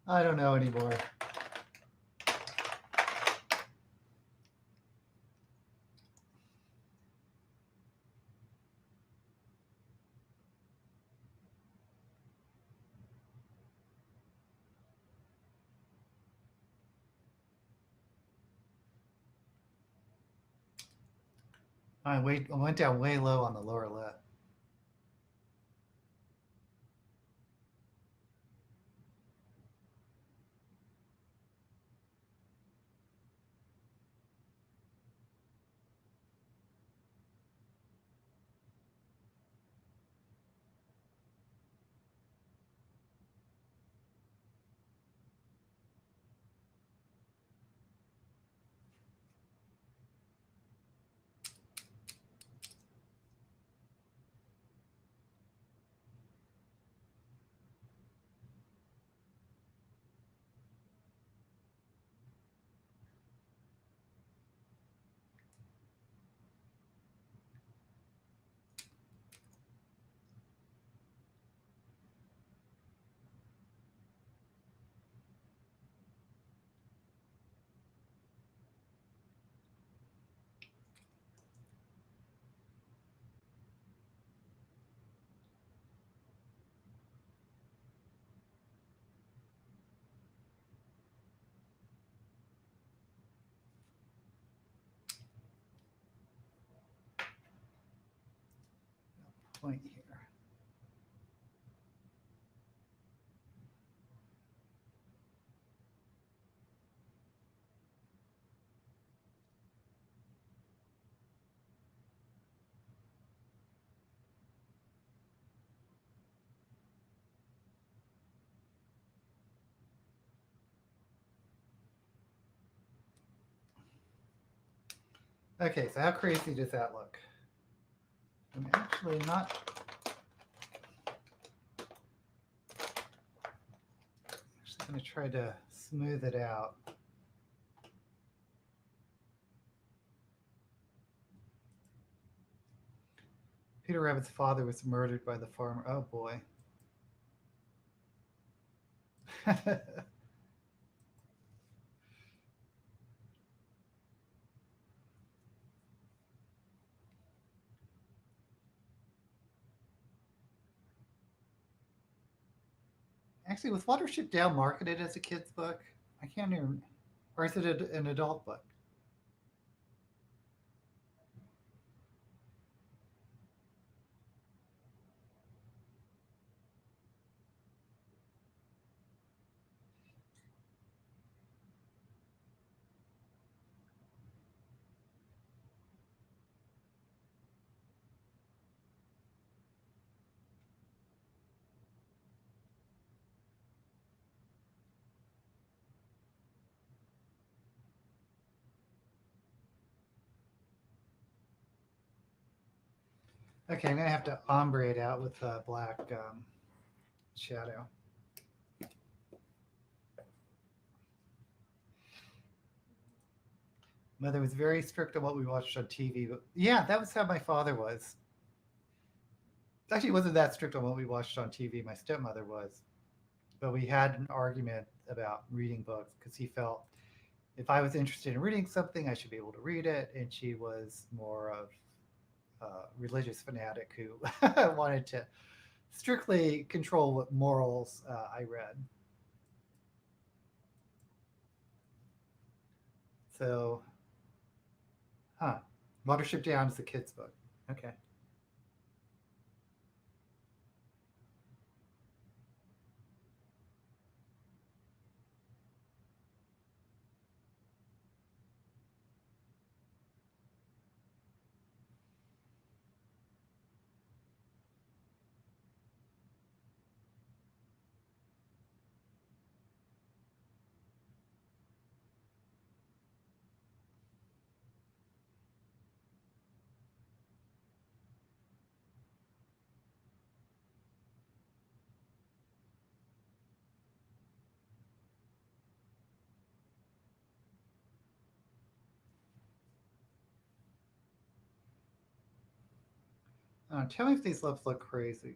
I don't know anymore. I went down way low on the lower lip. Point here. Okay, so how crazy does that look? I'm actually not. I'm going to try to smooth it out. Peter Rabbit's father was murdered by the farmer. Oh boy. Actually, was Watership Down marketed as a kid's book? I can't even. Or is it an adult book? Okay, I'm gonna have to ombre it out with a black shadow. Mother was very strict on what we watched on TV, but yeah, that was how my father was. Actually, it wasn't that strict on what we watched on TV. My stepmother was, but we had an argument about reading books because he felt if I was interested in reading something, I should be able to read it, and she was more of a religious fanatic who wanted to strictly control what morals I read. So, huh? Watership Down is a kid's book. Okay. Tell me if these lips look crazy.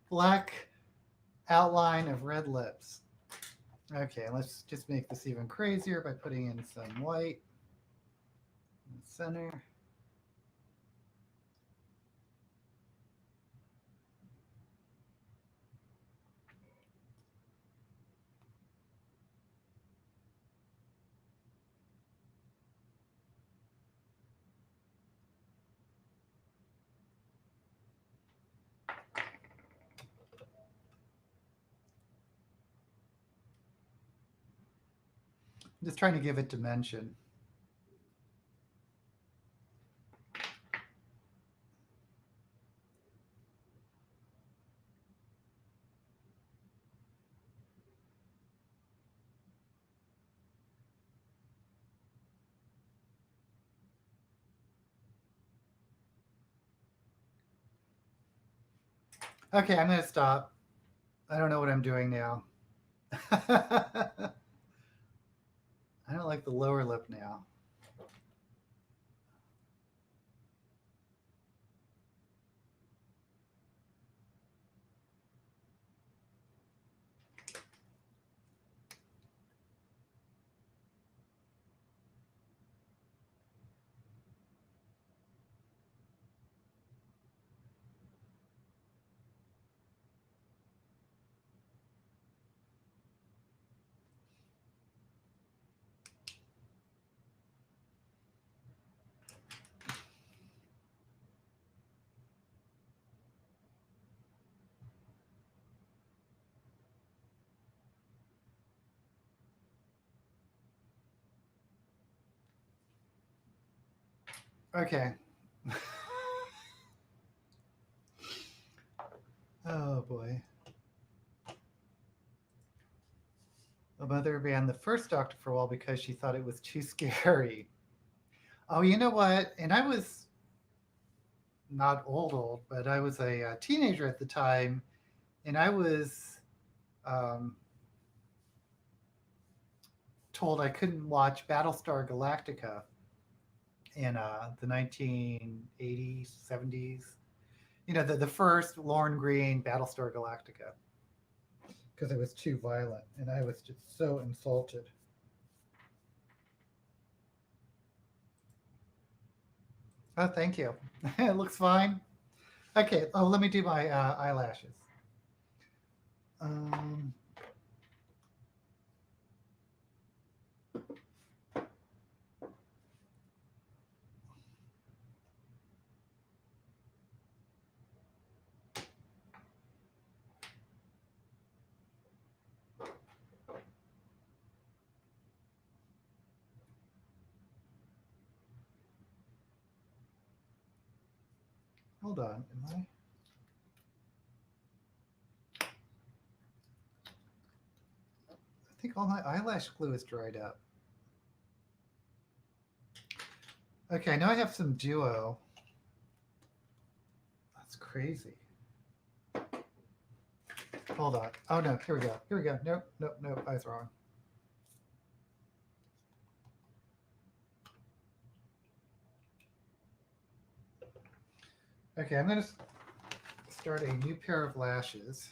Black outline of red lips. Okay, let's just make this even crazier by putting in some white in the center. I'm just trying to give it dimension. Okay, I'm going to stop. I don't know what I'm doing now. I don't like the lower lip now. Okay. Oh boy. A mother banned the first Doctor for a while because she thought it was too scary. Oh, you know what? And I was not old, but I was a teenager at the time, and I was um, told I couldn't watch Battlestar Galactica in the 1980s, 70s. You know, the first Lorne Green Battlestar Galactica, because it was too violent, and I was just so insulted. Oh, thank you. It looks fine. Okay, oh, let me do my eyelashes. Um, hold on. Am I? I think all my eyelash glue is dried up. Okay, now I have some Duo. That's crazy. Hold on. Oh no, here we go. Here we go. Nope, nope, nope. I was wrong. Okay, I'm going to start a new pair of lashes.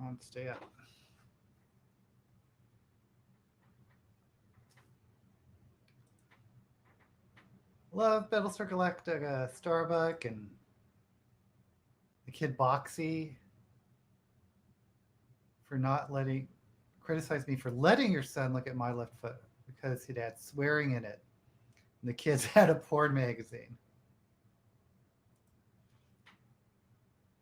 On stay up. Love Battlestar Galactica, Starbuck, and the kid Boxy for not letting criticize me for letting your son look at my left foot because it had swearing in it. And the kids had a porn magazine.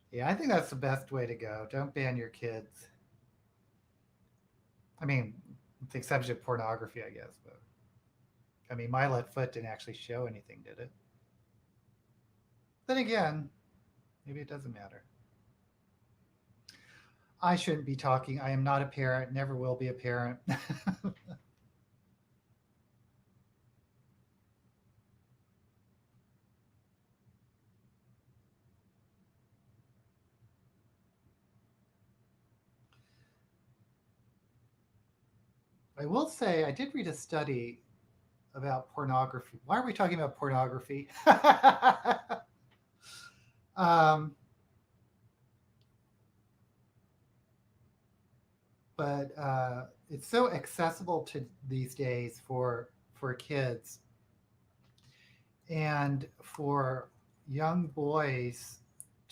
Yeah, I think that's the best way to go. Don't ban your kids. I mean, with the exception of pornography, I guess. But I mean, my left foot didn't actually show anything, did it? Then again, maybe it doesn't matter. I shouldn't be talking. I am not a parent, never will be a parent. I will say I did read a study about pornography. Why are we talking about pornography? um, but it's so accessible to these days for kids and for young boys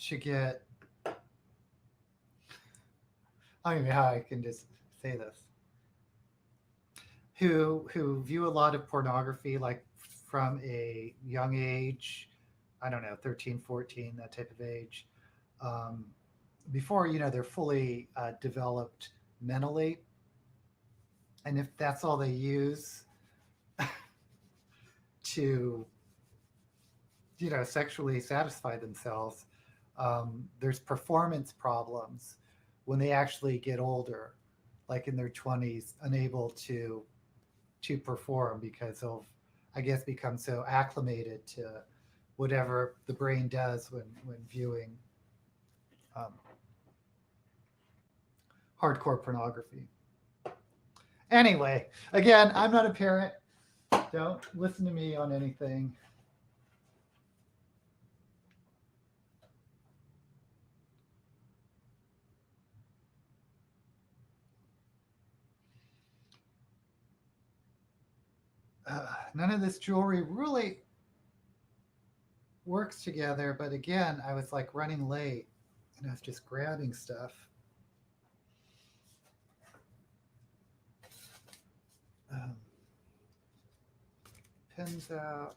to get. I don't even know how I can just say this. Who view a lot of pornography like from a young age, I don't know, 13, 14, that type of age, um, before they're fully developed mentally, and if that's all they use to sexually satisfy themselves, there's performance problems when they actually get older, like in their 20s, unable to perform because they'll, I guess, become so acclimated to whatever the brain does when viewing um, hardcore pornography. Anyway, again, I'm not a parent. Don't listen to me on anything. None of this jewelry really works together, but again, I was like running late and I was just grabbing stuff. Pins out.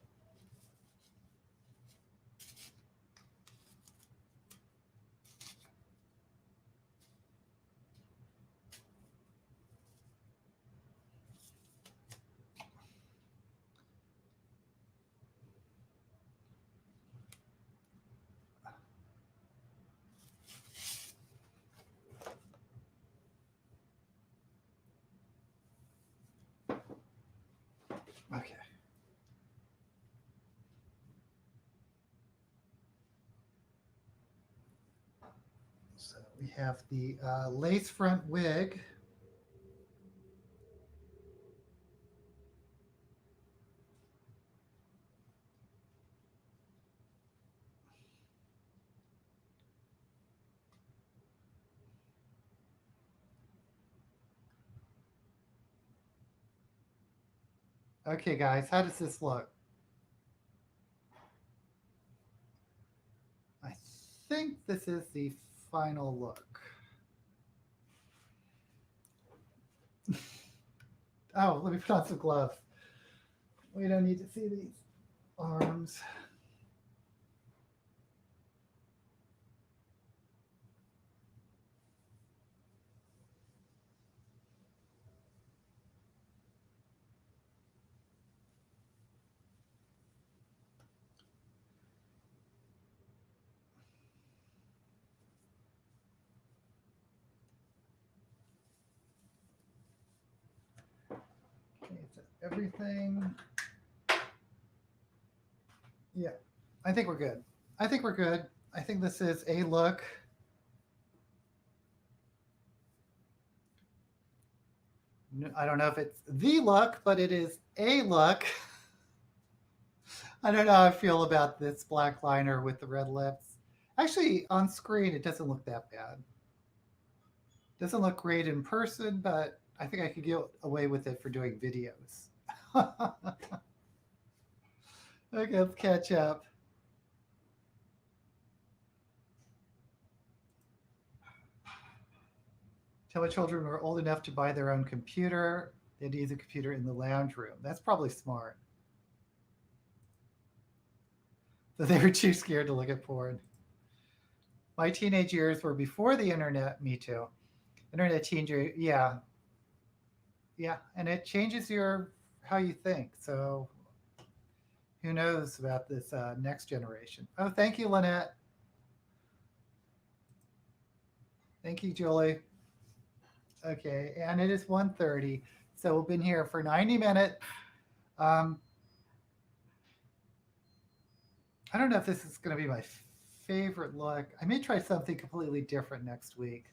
Okay. So we have the lace front wig. Okay, guys, how does this look? I think this is the final look. Oh, let me put on some gloves. We don't need to see these arms. Okay, so everything. Yeah, I think we're good. I think we're good. I think this is a look. I don't know if it's the look, but it is a look. I don't know how I feel about this black liner with the red lips. Actually, on screen, it doesn't look that bad. Doesn't look great in person, but I think I could get away with it for doing videos. Okay, let's catch up. Tell my children were old enough to buy their own computer. They'd use a computer in the lounge room. That's probably smart. So they were too scared to look at porn. My teenage years were before the internet. Me too. Internet teenager, yeah. Yeah, and it changes your how you think. So who knows about this next generation? Oh, thank you, Lynette. Thank you, Julie. Okay, and it is 1:30, so we've been here for 90 minutes. Um, I don't know if this is going to be my favorite look. I may try something completely different next week.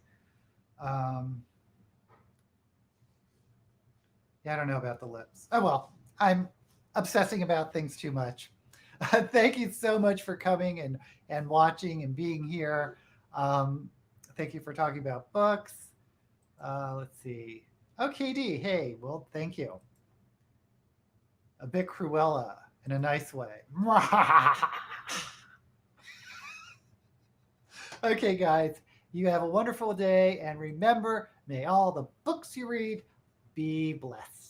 Um, yeah, I don't know about the lips. Oh well, I'm obsessing about things too much. Thank you so much for coming and watching and being here. Thank you for talking about books. Let's see. Oh, KD, hey, well, thank you. A bit Cruella in a nice way. Okay, guys, you have a wonderful day. And remember, may all the books you read be blessed.